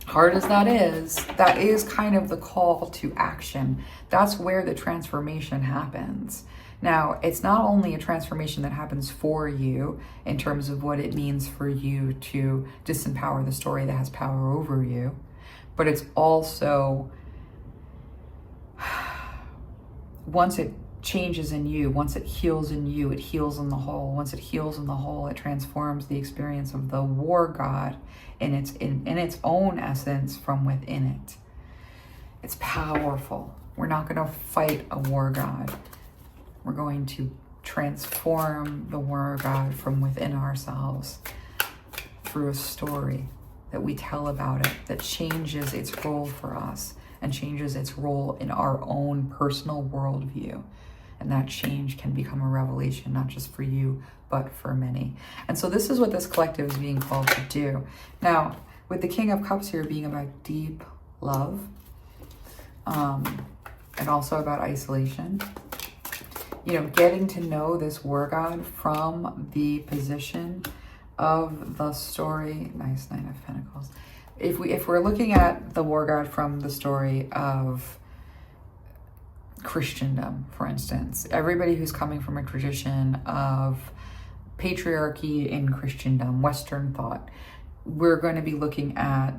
hard as that is kind of the call to action. That's where the transformation happens. Now, it's not only a transformation that happens for you in terms of what it means for you to disempower the story that has power over you, but it's also, once it changes in you, once it heals in you, it heals in the whole. Once it heals in the whole, it transforms the experience of the war god in its own essence from within it. It's powerful. We're not going to fight a war god. We're going to transform the war god from within ourselves through a story that we tell about it, that changes its role for us and changes its role in our own personal worldview. And that change can become a revelation, not just for you, but for many. And so this is what this collective is being called to do. Now, with the King of Cups here being about deep love, and also about isolation, you know, getting to know this war god from the position of the story. Nice, Nine of Pentacles. If we're looking at the war god from the story of Christendom, for instance, everybody who's coming from a tradition of patriarchy in Christendom, Western thought, we're going to be looking at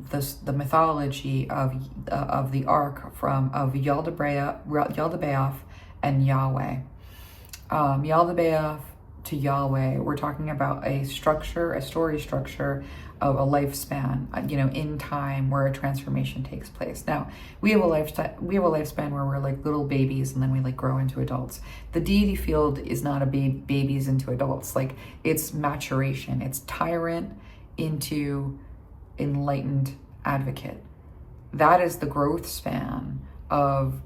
the mythology of the arc of Yaldabaoth and Yahweh. Yaldabaoth to Yahweh, we're talking about a structure, a story structure of a lifespan, you know, in time where a transformation takes place. Now, we have a lifespan where we're like little babies and then we like grow into adults. The deity field is not a babies into adults. Like, it's maturation. It's tyrant into enlightened advocate. That is the growth span of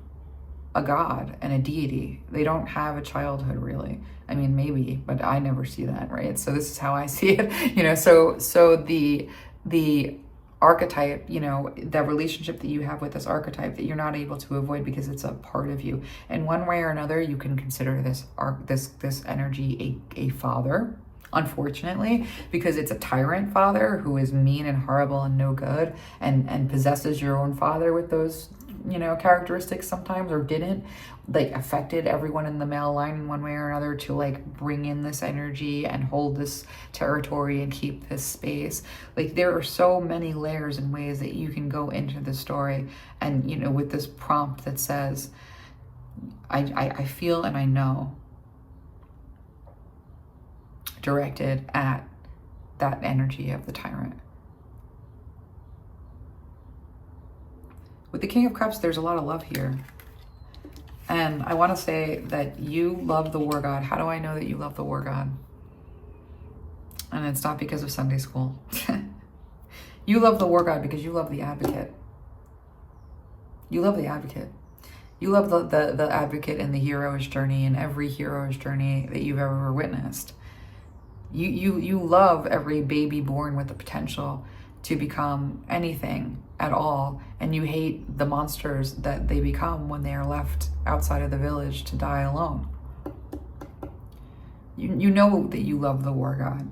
a god and a deity. They don't have a childhood, really. I mean, maybe, but I never see that, right? So this is how I see it, you know. So the archetype, you know, the relationship that you have with this archetype that you're not able to avoid because it's a part of you. In one way or another, you can consider this energy a father, unfortunately, because it's a tyrant father who is mean and horrible and no good, and possesses your own father with those, you know, characteristics sometimes, or didn't, like, affected everyone in the male line in one way or another to like bring in this energy and hold this territory and keep this space. Like, there are so many layers and ways that you can go into the story. And, you know, with this prompt that says, I feel and I know, directed at that energy of the tyrant. With the King of Cups, there's a lot of love here. And I want to say that you love the war god. How do I know that you love the war god? And it's not because of Sunday school. You love the war god because you love the advocate. You love the advocate. You love the advocate in the hero's journey, and every hero's journey that you've ever witnessed. You love every baby born with the potential to become anything at all, and you hate the monsters that they become when they are left outside of the village to die alone. You know that you love the war god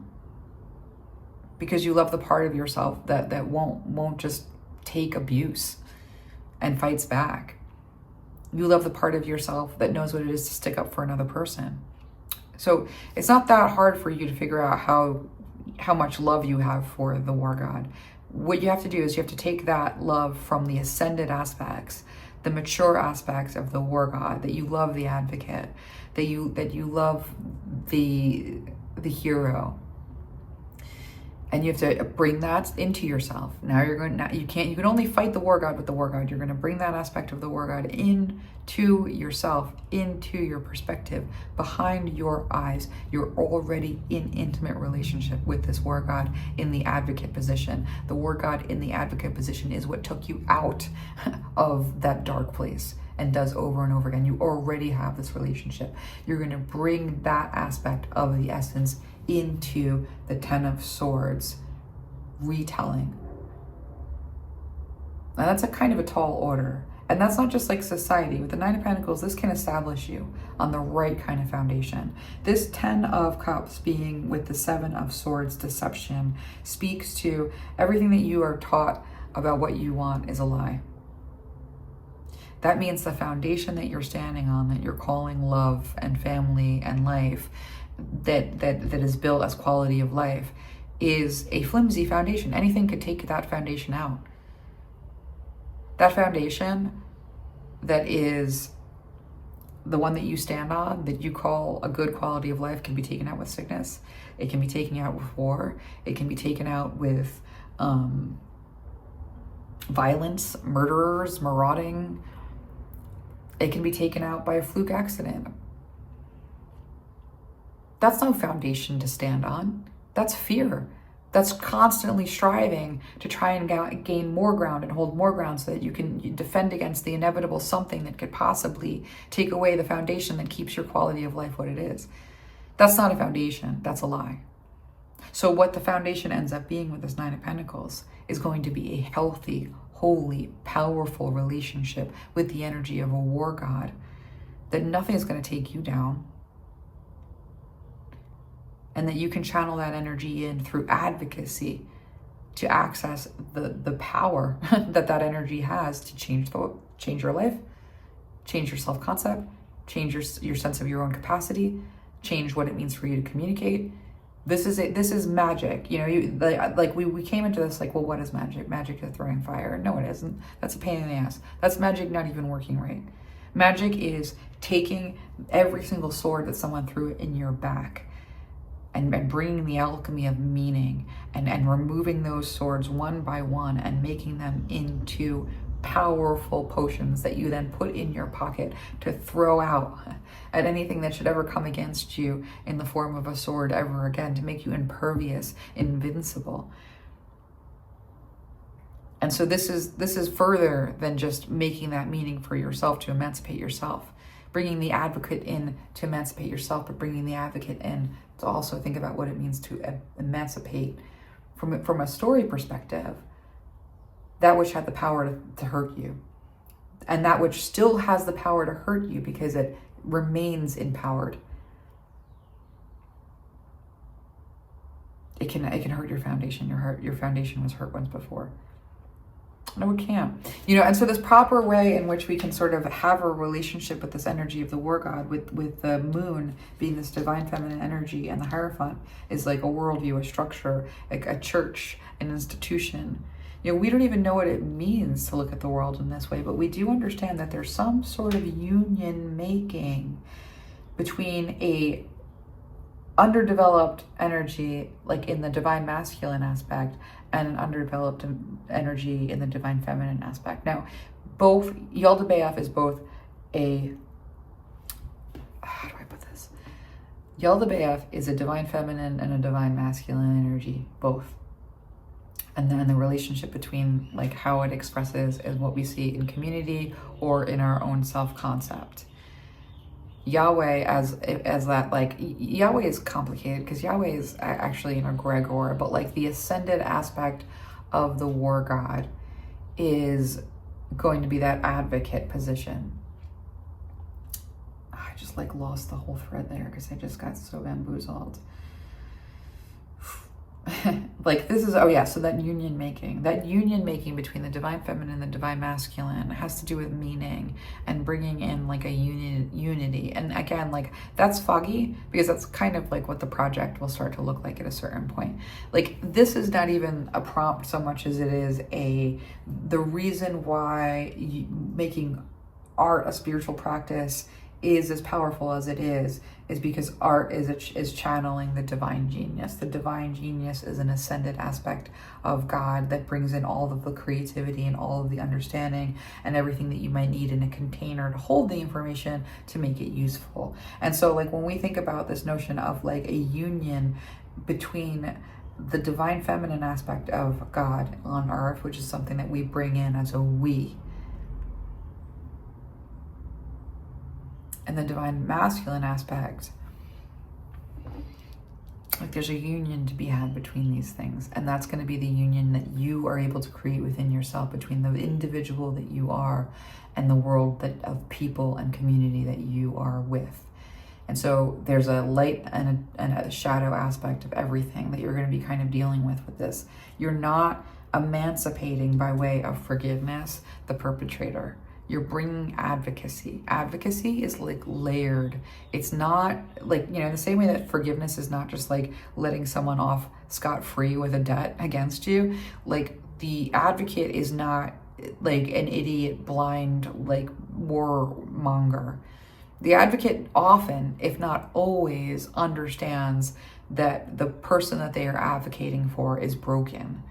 because you love the part of yourself that won't just take abuse and fights back. You love the part of yourself that knows what it is to stick up for another person. So it's not that hard for you to figure out how much love you have for the war god. What you have to do is you have to take that love from the ascended aspects, the mature aspects of the war god, that you love the advocate, that you love the hero. And you have to bring that into yourself. Now you can only fight the war god with the war god. You're going to bring that aspect of the war god into yourself, into your perspective, behind your eyes. You're already in intimate relationship with this war god in the advocate position. The war god in the advocate position is what took you out of that dark place and does over and over again. You already have this relationship. You're going to bring that aspect of the essence into the Ten of Swords retelling. Now that's a kind of a tall order. And that's not just like society. With the Nine of Pentacles, this can establish you on the right kind of foundation. This 10 of Cups being with the 7 of Swords, deception, speaks to everything that you are taught about what you want is a lie. That means the foundation that you're standing on, that you're calling love and family and life, that is built as quality of life, is a flimsy foundation. Anything could take that foundation out. That foundation that is the one that you stand on, that you call a good quality of life, can be taken out with sickness. It can be taken out with war. It can be taken out with violence, murderers, marauding. It can be taken out by a fluke accident. That's no foundation to stand on. That's fear. That's constantly striving to try and gain more ground and hold more ground so that you can defend against the inevitable something that could possibly take away the foundation that keeps your quality of life what it is. That's not a foundation. That's a lie. So what the foundation ends up being with this Nine of Pentacles is going to be a healthy, holy, powerful relationship with the energy of a war god, that nothing is going to take you down. And that you can channel that energy in through advocacy to access the power that energy has to change your life, change your self-concept, change your sense of your own capacity, change what it means for you to communicate. This is magic. You know, we came into this like, well, what is magic? Magic is throwing fire. No, it isn't. That's a pain in the ass. That's magic not even working right. Magic is taking every single sword that someone threw in your back and bringing the alchemy of meaning and removing those swords one by one and making them into powerful potions that you then put in your pocket to throw out at anything that should ever come against you in the form of a sword ever again, to make you impervious, invincible. And so this is further than just making that meaning for yourself to emancipate yourself. Bringing the advocate in to emancipate yourself, but bringing the advocate in to also think about what it means to emancipate from a story perspective, that which had the power to hurt you, and that which still has the power to hurt you because it remains empowered. It can hurt your foundation. Your foundation was hurt once before. No, it can't. You know, and so this proper way in which we can sort of have a relationship with this energy of the war god, with the moon being this divine feminine energy, and the Hierophant is like a worldview, a structure, like a church, an institution. You know, we don't even know what it means to look at the world in this way, but we do understand that there's some sort of union making between a underdeveloped energy, like in the divine masculine aspect, and an underdeveloped energy in the divine feminine aspect. Now, both, Yaldabaoth is both a, how do I put this? Yaldabaoth is a divine feminine and a divine masculine energy, both. And then the relationship between like how it expresses is what we see in community or in our own self-concept. Yahweh as that, like, Yahweh is complicated because Yahweh is actually an egregor, but like the ascended aspect of the war god is going to be that advocate position. I just like lost the whole thread there because I just got so bamboozled. Like this is, oh yeah, so that union making between the divine feminine and the divine masculine has to do with meaning and bringing in like a unity. And again, like that's foggy because that's kind of like what the project will start to look like at a certain point. Like this is not even a prompt so much as it is the reason why making art a spiritual practice is as powerful as it is because art is channeling the divine genius. The divine genius is an ascended aspect of God that brings in all of the creativity and all of the understanding and everything that you might need in a container to hold the information to make it useful. And so like when we think about this notion of like a union between the divine feminine aspect of God on earth, which is something that we bring in as a we, and the divine masculine aspect, like there's a union to be had between these things, and that's going to be the union that you are able to create within yourself, between the individual that you are and the world that of people and community that you are with. And so there's a light and a shadow aspect of everything that you're going to be kind of dealing with this. You're not emancipating by way of forgiveness the perpetrator. You're bringing advocacy. Advocacy is like layered. It's not like, you know, the same way that forgiveness is not just like letting someone off scot-free with a debt against you. Like the advocate is not like an idiot, blind, like warmonger. The advocate often, if not always, understands that the person that they are advocating for is broken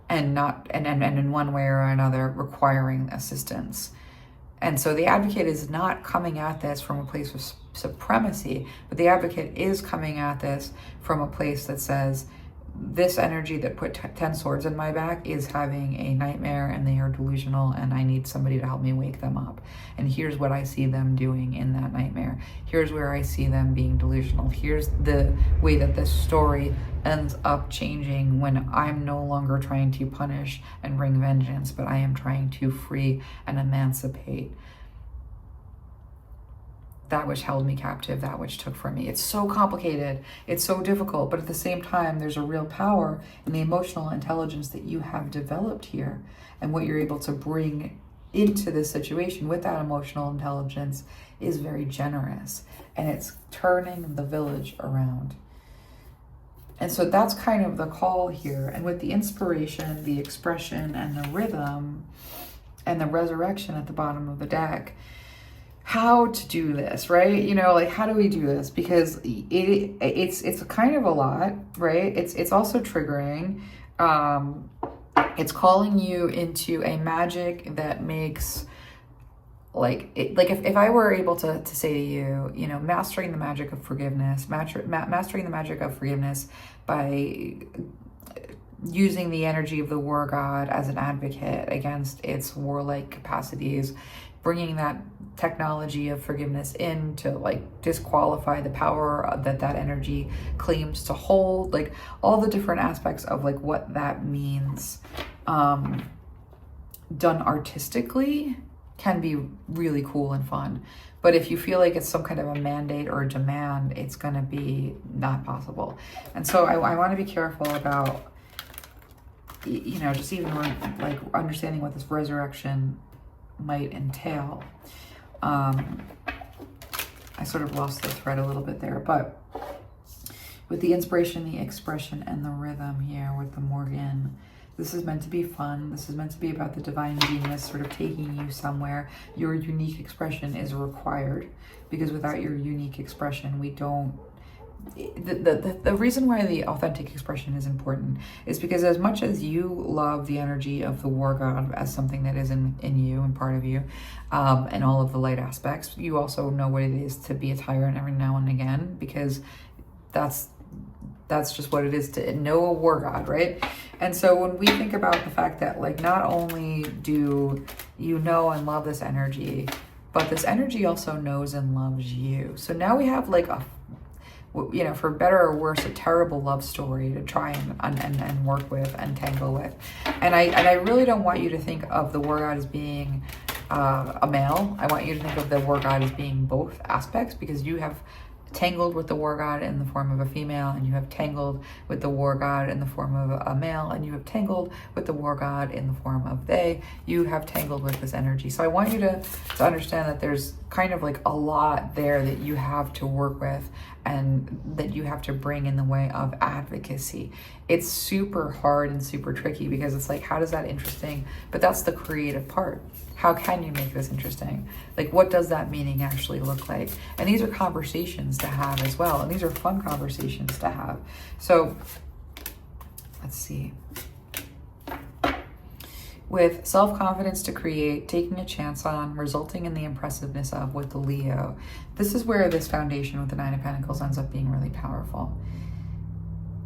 and in one way or another requiring assistance. And so the advocate is not coming at this from a place of supremacy, but the advocate is coming at this from a place that says, this energy that put 10 swords in my back is having a nightmare and they are delusional and I need somebody to help me wake them up. And here's what I see them doing in that nightmare. Here's where I see them being delusional. Here's the way that this story ends up changing when I'm no longer trying to punish and wring vengeance, but I am trying to free and emancipate that which held me captive, that which took from me. It's so complicated, it's so difficult, but at the same time, there's a real power in the emotional intelligence that you have developed here, and what you're able to bring into this situation with that emotional intelligence is very generous, and it's turning the village around. And so that's kind of the call here. And with the inspiration, the expression, and the rhythm, and the resurrection at the bottom of the deck, how to do this, right? You know, like, how do we do this? Because it's kind of a lot, right? It's also triggering. It's calling you into a magic that makes, like if I were able to say to you, you know, mastering the magic of forgiveness, mastering the magic of forgiveness by using the energy of the war god as an advocate against its warlike capacities, bringing that technology of forgiveness in to like disqualify the power that energy claims to hold, like all the different aspects of like what that means, done artistically can be really cool and fun. But if you feel like it's some kind of a mandate or a demand, it's gonna be not possible. And so I want to be careful about, you know, just even like understanding what this resurrection might entail. I sort of lost the thread a little bit there, but with the inspiration, the expression, and the rhythm here with the Morgan, this is meant to be fun. This is meant to be about the divine genius sort of taking you somewhere. Your unique expression is required, because without your unique expression, we don't. The reason why the authentic expression is important is because as much as you love the energy of the war god as something that is in you and part of you, and all of the light aspects, you also know what it is to be a tyrant every now and again, because that's just what it is to know a war god, right? And so when we think about the fact that, like, not only do you know and love this energy, but this energy also knows and loves you. So now we have like a, you know, for better or worse, a terrible love story to try and work with and tangle with. And I really don't want you to think of the war god as being a male. I want you to think of the war god as being both aspects, because you have tangled with the war god in the form of a female, and you have tangled with the war god in the form of a male, and you have tangled with the war god in the form of they. You have tangled with this energy. So I want you to understand that there's kind of like a lot there that you have to work with and that you have to bring in the way of advocacy. It's super hard and super tricky, because it's like, how does that interesting? But that's the creative part. How can you make this interesting? Like, what does that meaning actually look like? And these are conversations to have as well. And these are fun conversations to have. So let's see. With self-confidence to create, taking a chance on, resulting in the impressiveness of with the Leo, this is where this foundation with the Nine of Pentacles ends up being really powerful.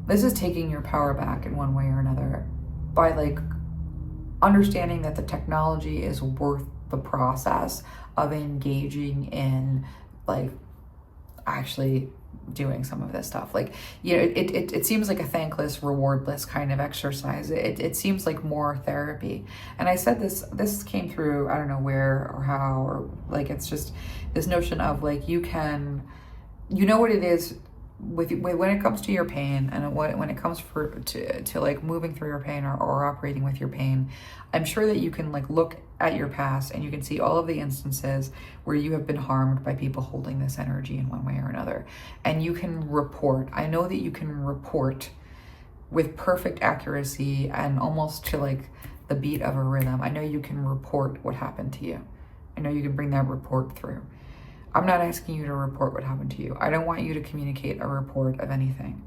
This is taking your power back in one way or another by like understanding that the technology is worth the process of engaging in like actually doing some of this stuff. Like, you know, it seems like a thankless, rewardless kind of exercise. It seems like more therapy. And I said this came through, I don't know where or how, or like, it's just this notion of like, you know what it is with when it comes to your pain, and when it comes to like moving through your pain or operating with your pain. I'm sure that you can like look at your past and you can see all of the instances where you have been harmed by people holding this energy in one way or another, and you can report. I know that you can report with perfect accuracy and almost to like the beat of a rhythm. I know you can report what happened to you. I know you can bring that report through. I'm not asking you to report what happened to you. I don't want you to communicate a report of anything.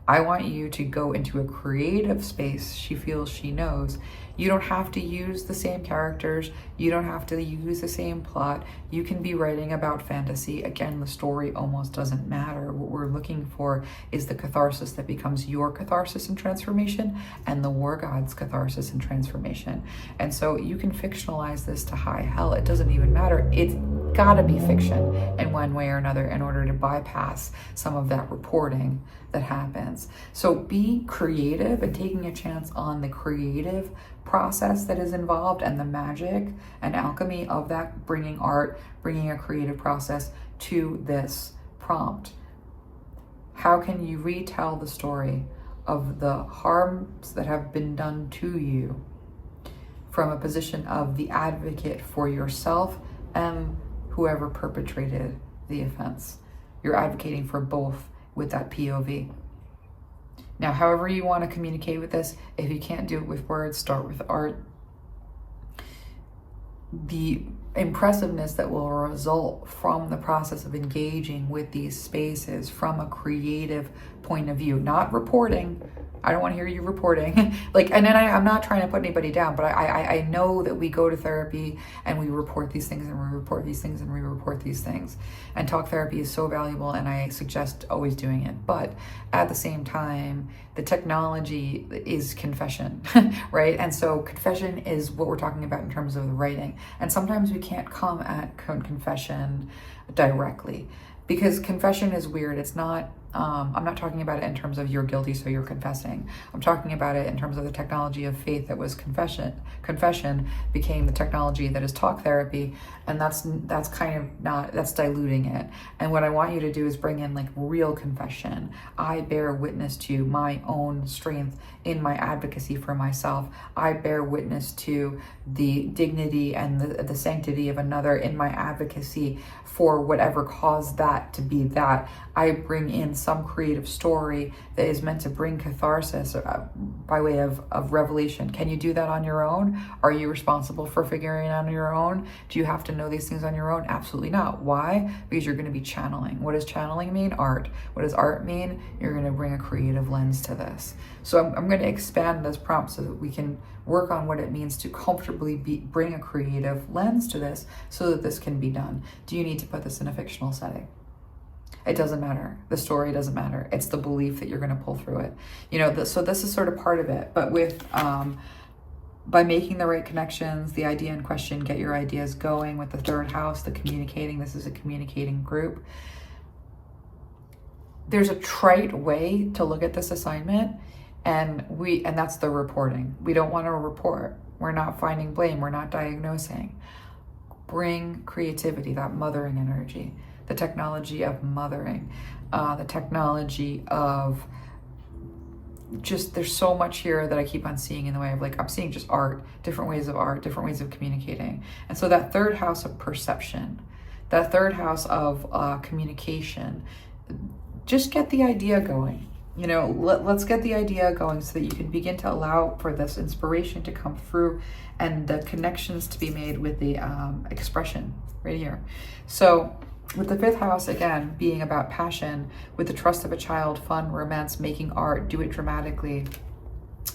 I want you to go into a creative space she feels she knows. You don't have to use the same characters. You don't have to use the same plot. You can be writing about fantasy. Again, the story almost doesn't matter. What we're looking for is the catharsis that becomes your catharsis and transformation, and the war god's catharsis and transformation. And so you can fictionalize this to high hell. It doesn't even matter. It's gotta be fiction in one way or another in order to bypass some of that reporting that happens. So be creative and taking a chance on the creative process that is involved and the magic and alchemy of that, bringing art, bringing a creative process to this prompt. How can you retell the story of the harms that have been done to you from a position of the advocate for yourself and whoever perpetrated the offense? You're advocating for both with that POV. Now, however you want to communicate with this, if you can't do it with words, start with art. The impressiveness that will result from the process of engaging with these spaces from a creative point of view, not reporting. I don't want to hear you reporting. Like, and then I'm not trying to put anybody down, but I know that we go to therapy and we report these things and we report these things and we report these things. And talk therapy is so valuable, and I suggest always doing it. But at the same time, the technology is confession, right? And so confession is what we're talking about in terms of the writing. And sometimes we can't come at confession directly, because confession is weird. It's not, I'm not talking about it in terms of you're guilty, so you're confessing. I'm talking about it in terms of the technology of faith that was confession. Confession became the technology that is talk therapy, and that's kind of not, that's diluting it. And what I want you to do is bring in like real confession. I bear witness to my own strength in my advocacy for myself. I bear witness to the dignity and the sanctity of another in my advocacy for whatever caused that to be that. I bring in some creative story that is meant to bring catharsis by way of revelation. Can you do that on your own? Are you responsible for figuring it out on your own? Do you have to know these things on your own? Absolutely not. Why? Because you're going to be channeling. What does channeling mean? Art. What does art mean? You're going to bring a creative lens to this. So I'm going to expand this prompt so that we can work on what it means to comfortably bring a creative lens to this so that this can be done. Do you need to put this in a fictional setting? It doesn't matter. The story doesn't matter. It's the belief that you're going to pull through it. You know, so this is sort of part of it. But with by making the right connections, the idea in question, get your ideas going with the third house, the communicating. This is a communicating group. There's a trite way to look at this assignment, and that's the reporting. We don't want to report. We're not finding blame. We're not diagnosing. Bring creativity, that mothering energy, the technology of mothering, the technology of just, there's so much here that I keep on seeing in the way of like, I'm seeing just art, different ways of communicating. And so that third house of perception, that third house of communication, just get the idea going. You know, let's get the idea going so that you can begin to allow for this inspiration to come through and the connections to be made with the expression right here. So with the fifth house, again, being about passion, with the trust of a child, fun, romance, making art, do it dramatically.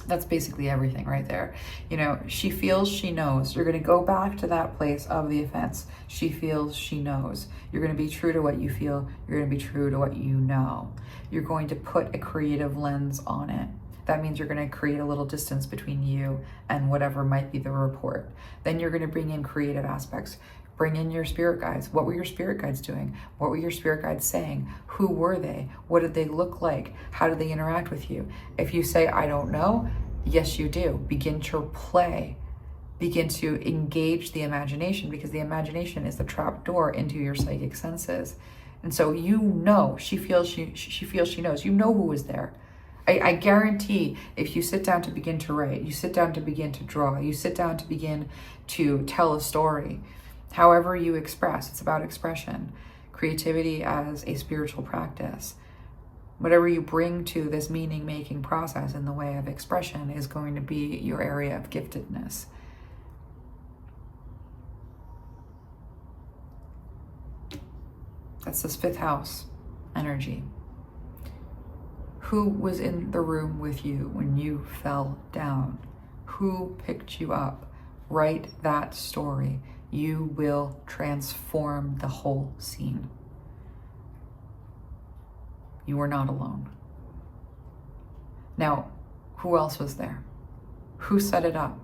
That's basically everything right there. You know, she feels, she knows. You're going to go back to that place of the offense. She feels, she knows. You're going to be true to what you feel. You're going to be true to what you know. You're going to put a creative lens on it. That means you're going to create a little distance between you and whatever might be the report. Then you're going to bring in creative aspects. Bring in your spirit guides. What were your spirit guides doing? What were your spirit guides saying? Who were they? What did they look like? How did they interact with you? If you say, I don't know, yes, you do. Begin to play. Begin to engage the imagination, because the imagination is the trap door into your psychic senses. And so she feels she knows. You know who is there. I guarantee if you sit down to begin to write, you sit down to begin to draw, you sit down to begin to tell a story, however you express, it's about expression, creativity as a spiritual practice. Whatever you bring to this meaning-making process in the way of expression is going to be your area of giftedness. That's this 5th house energy. Who was in the room with you when you fell down? Who picked you up? Write that story. You will transform the whole scene. You were not alone. Now, who else was there? Who set it up?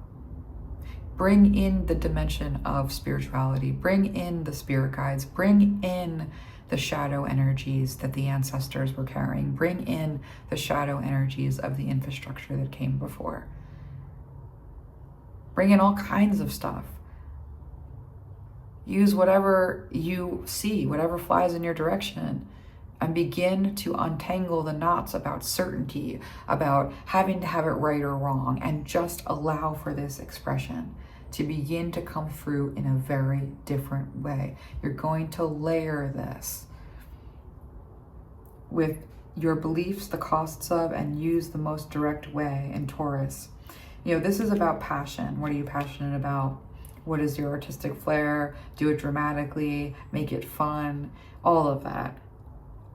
Bring in the dimension of spirituality. Bring in the spirit guides. Bring in the shadow energies that the ancestors were carrying. Bring in the shadow energies of the infrastructure that came before. Bring in all kinds of stuff. Use whatever you see, whatever flies in your direction, and begin to untangle the knots about certainty, about having to have it right or wrong, and just allow for this expression to begin to come through in a very different way. You're going to layer this with your beliefs, the costs of, and use the most direct way in Taurus. This is about passion. What are you passionate about? What is your artistic flair? Do it dramatically, make it fun, all of that.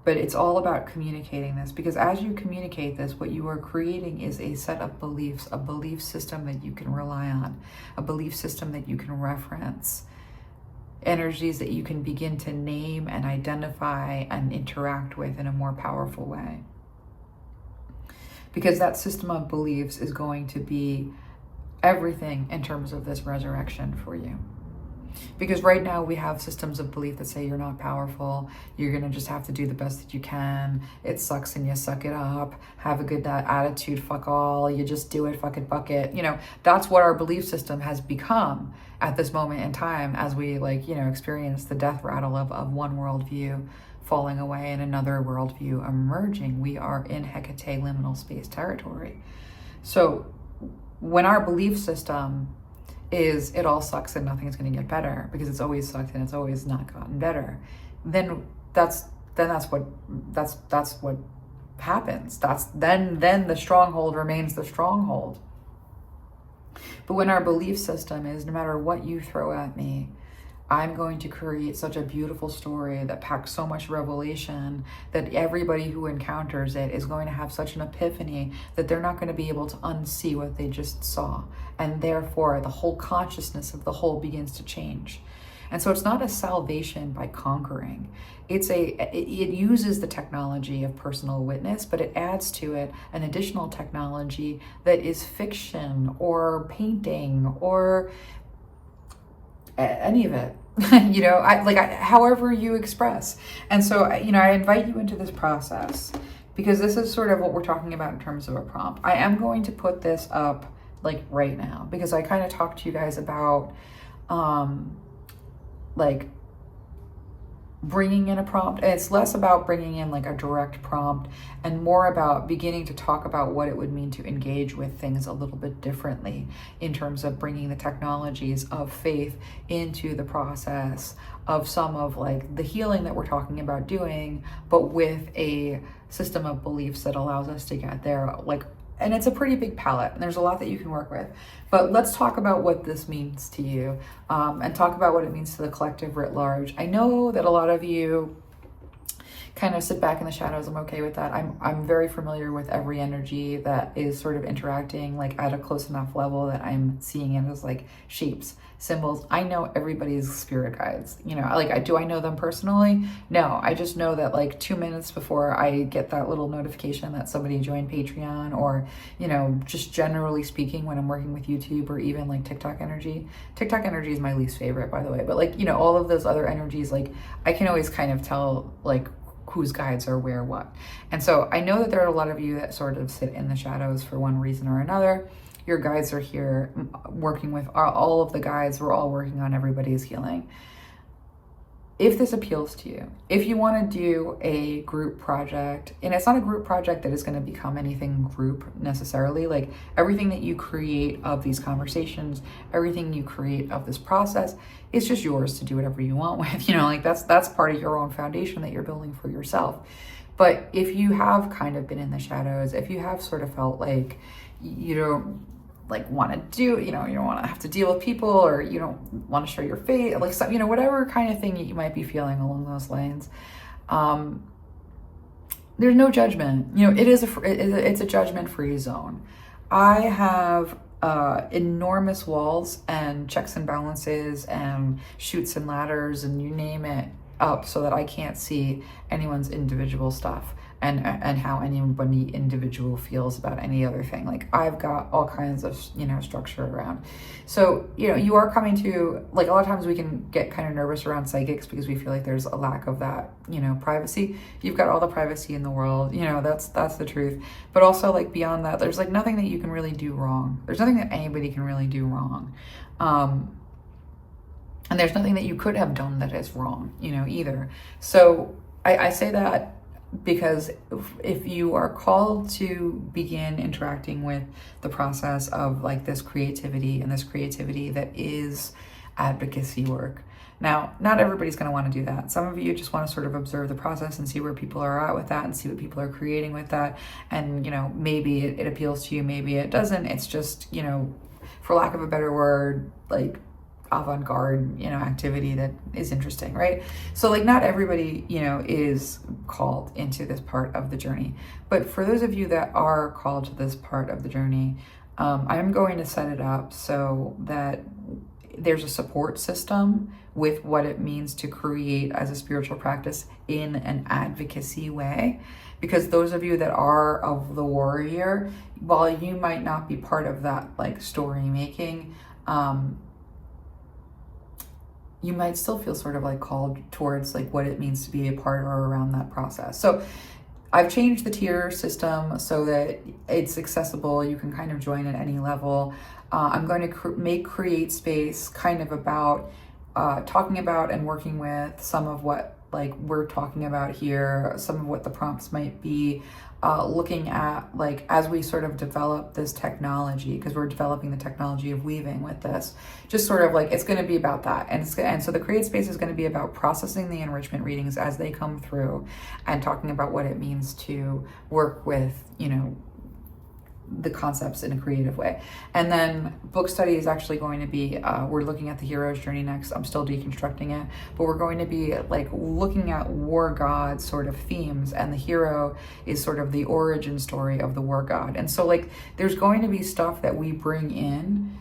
But it's all about communicating this, because as you communicate this, what you are creating is a set of beliefs, a belief system that you can rely on, a belief system that you can reference, energies that you can begin to name and identify and interact with in a more powerful way. Because that system of beliefs is going to be everything in terms of this resurrection for you. Because right now we have systems of belief that say you're not powerful, you're going to just have to do the best that you can, it sucks and you suck it up, have a good attitude, fuck all, you just do it, fuck it, buck it. That's what our belief system has become at this moment in time as we experience the death rattle of one worldview falling away and another worldview emerging. We are in Hecate liminal space territory. So when our belief system is it all sucks and nothing's going to get better because it's always sucked and it's always not gotten better, then that's what happens. Then the stronghold remains the stronghold. But when our belief system is, no matter what you throw at me, I'm going to create such a beautiful story that packs so much revelation that everybody who encounters it is going to have such an epiphany that they're not going to be able to unsee what they just saw. And therefore, the whole consciousness of the whole begins to change. And so it's not a salvation by conquering. It uses the technology of personal witness, but it adds to it an additional technology that is fiction or painting or any of it, however you express. And so, I invite you into this process because this is sort of what we're talking about in terms of a prompt. I am going to put this up right now because I kind of talked to you guys about bringing in a prompt. And it's less about bringing in a direct prompt and more about beginning to talk about what it would mean to engage with things a little bit differently in terms of bringing the technologies of faith into the process of some of the healing that we're talking about doing, but with a system of beliefs that allows us to get there. And it's a pretty big palette and there's a lot that you can work with. But let's talk about what this means to you and talk about what it means to the collective writ large. I know that a lot of you kind of sit back in the shadows. I'm okay with that. I'm very familiar with every energy that is sort of interacting like at a close enough level that I'm seeing it as like shapes, symbols. I know everybody's spirit guides, you know, like do I know them personally? No, I just know that like 2 minutes before I get that little notification that somebody joined Patreon, or, you know, just generally speaking when I'm working with YouTube or even like TikTok energy. TikTok energy is my least favorite, by the way, but like, you know, all of those other energies, like I can always kind of tell like whose guides are where what. And so I know that there are a lot of you that sort of sit in the shadows for one reason or another. Your guides are here working with all of the guides. We're all working on everybody's healing. If this appeals to you, if you want to do a group project, and it's not a group project that is going to become anything group necessarily, like everything that you create of these conversations, everything you create of this process, it's just yours to do whatever you want with, you know, like that's part of your own foundation that you're building for yourself. But if you have kind of been in the shadows, if you have sort of felt like you don't like want to do, you know, you don't want to have to deal with people, or you don't want to show your face, like some, you know, whatever kind of thing you might be feeling along those lines, there's no judgment. You know, it's a judgment-free zone. I have enormous walls and checks and balances and chutes and ladders and you name it up so that I can't see anyone's individual stuff and how anybody individual feels about any other thing. Like I've got all kinds of, you know, structure around. So, you know, you are coming to, like, a lot of times we can get kind of nervous around psychics because we feel like there's a lack of that, you know, privacy. You've got all the privacy in the world, you know, that's the truth. But also, like, beyond that, there's like nothing that you can really do wrong. There's nothing that anybody can really do wrong. And there's nothing that you could have done that is wrong, you know, either. So I say that because if you are called to begin interacting with the process of like this creativity and this creativity that is advocacy work. Now, not everybody's going to want to do that. Some of you just want to sort of observe the process and see where people are at with that and see what people are creating with that. And, you know, maybe it appeals to you, maybe it doesn't. It's just, you know, for lack of a better word, like avant-garde, you know, activity that is interesting, right? So like not everybody, you know, is called into this part of the journey. But for those of you that are called to this part of the journey, I'm going to set it up so that there's a support system with what it means to create as a spiritual practice in an advocacy way. Because those of you that are of the warrior, while you might not be part of that like story making, you might still feel sort of like called towards like what it means to be a part or around that process. So I've changed the tier system so that it's accessible. You can kind of join at any level. I'm going to make Create Space kind of about talking about and working with some of what like we're talking about here, some of what the prompts might be, looking at like as we sort of develop this technology, because we're developing the technology of weaving with this, just sort of like it's going to be about that. And so the Create Space is going to be about processing the enrichment readings as they come through and talking about what it means to work with, you know, the concepts in a creative way. And then book study is actually going to be, we're looking at the hero's journey next. I'm still deconstructing it, but we're going to be like looking at war god sort of themes, and the hero is sort of the origin story of the war god. And so like there's going to be stuff that we bring in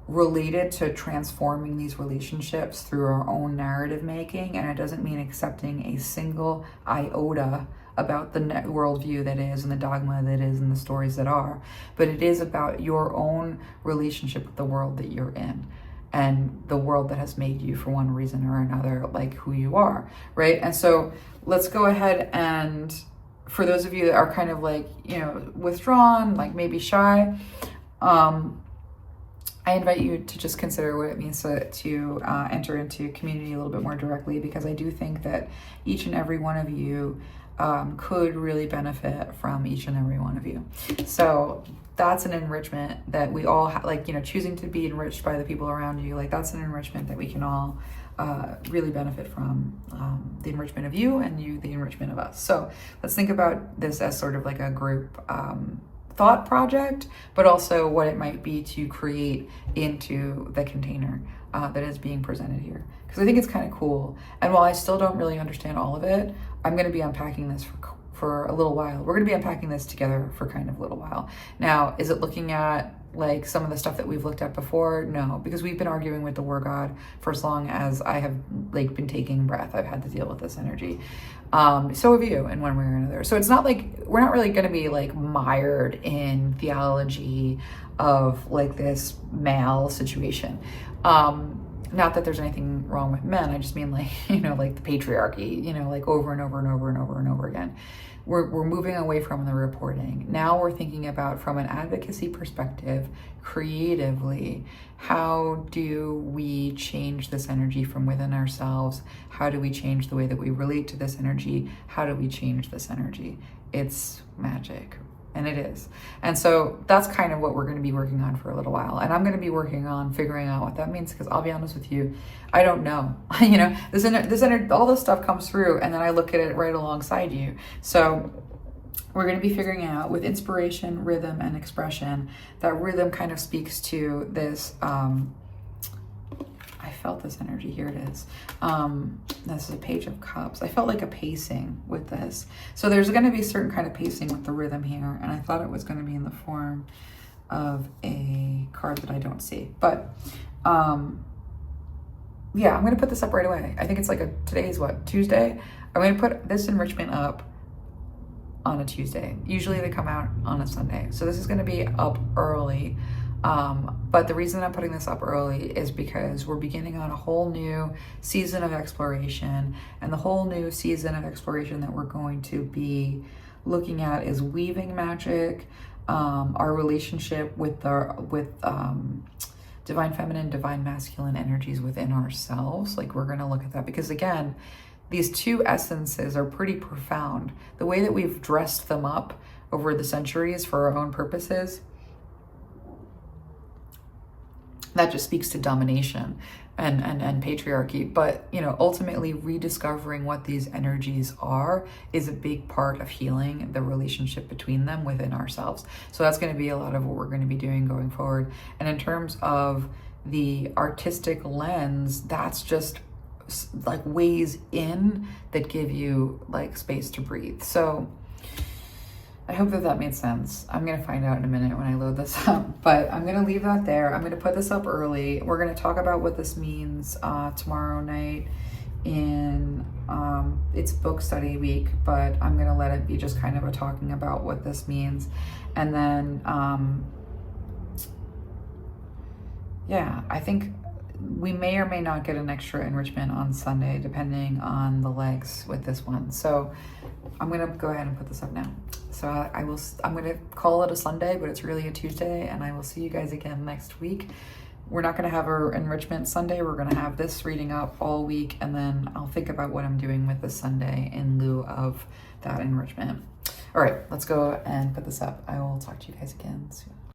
related to transforming these relationships through our own narrative making. And it doesn't mean accepting a single iota about the worldview that is and the dogma that is and the stories that are, but it is about your own relationship with the world that you're in and the world that has made you for one reason or another, like who you are, right? And so let's go ahead, and for those of you that are kind of like, you know, withdrawn, like maybe shy, I invite you to just consider what it means to enter into community a little bit more directly, because I do think that each and every one of you could really benefit from each and every one of you. So that's an enrichment that we all like, you know, choosing to be enriched by the people around you, like that's an enrichment that we can all really benefit from, the enrichment of you and you, the enrichment of us. So let's think about this as sort of like a group thought project, but also what it might be to create into the container that is being presented here. Because I think it's kind of cool. And while I still don't really understand all of it, I'm going to be unpacking this for a little while. We're going to be unpacking this together for kind of a little while. Now, is it looking at like some of the stuff that we've looked at before? No, because we've been arguing with the war god for as long as I have like been taking breath. I've had to deal with this energy. So have you in one way or another. So it's not like, we're not really going to be like mired in theology of like this male situation. Not that there's anything wrong with men. I just mean like, you know, like the patriarchy, you know, like over and over and over and over and over again. We're moving away from the reporting. Now we're thinking about, from an advocacy perspective, creatively, how do we change this energy from within ourselves? How do we change the way that we relate to this energy? How do we change this energy? It's magic. And it is. And so that's kind of what we're going to be working on for a little while. And I'm going to be working on figuring out what that means, because I'll be honest with you, I don't know. You know, all this stuff comes through, and then I look at it right alongside you. So we're going to be figuring out, with inspiration, rhythm, and expression, that rhythm kind of speaks to this, I felt this energy. Here it is. This is a Page of Cups. I felt like a pacing with this. So there's going to be a certain kind of pacing with the rhythm here. And I thought it was going to be in the form of a card that I don't see. But yeah, I'm going to put this up right away. I think it's like today's what? Tuesday? I'm going to put this enrichment up on a Tuesday. Usually they come out on a Sunday. So this is going to be up early. But the reason I'm putting this up early is because we're beginning on a whole new season of exploration, and the whole new season of exploration that we're going to be looking at is weaving magic, our relationship with divine feminine, divine masculine energies within ourselves. Like, we're going to look at that because, again, these two essences are pretty profound. The way that we've dressed them up over the centuries for our own purposes, that just speaks to domination and patriarchy. But, you know, ultimately rediscovering what these energies are is a big part of healing the relationship between them within ourselves. So that's going to be a lot of what we're going to be doing going forward. And in terms of the artistic lens, that's just like ways in that give you like space to breathe. So I hope that made sense. I'm going to find out in a minute when I load this up, but I'm going to leave that there. I'm going to put this up early. We're going to talk about what this means tomorrow night in it's book study week, but I'm going to let it be just kind of a talking about what this means. And then, yeah, I think we may or may not get an extra enrichment on Sunday, depending on the legs with this one. So I'm going to go ahead and put this up now. So I'm going to call it a Sunday, but it's really a Tuesday, and I will see you guys again next week. We're not going to have our enrichment Sunday. We're going to have this reading up all week, and then I'll think about what I'm doing with this Sunday in lieu of that enrichment. All right, let's go and put this up. I will talk to you guys again soon.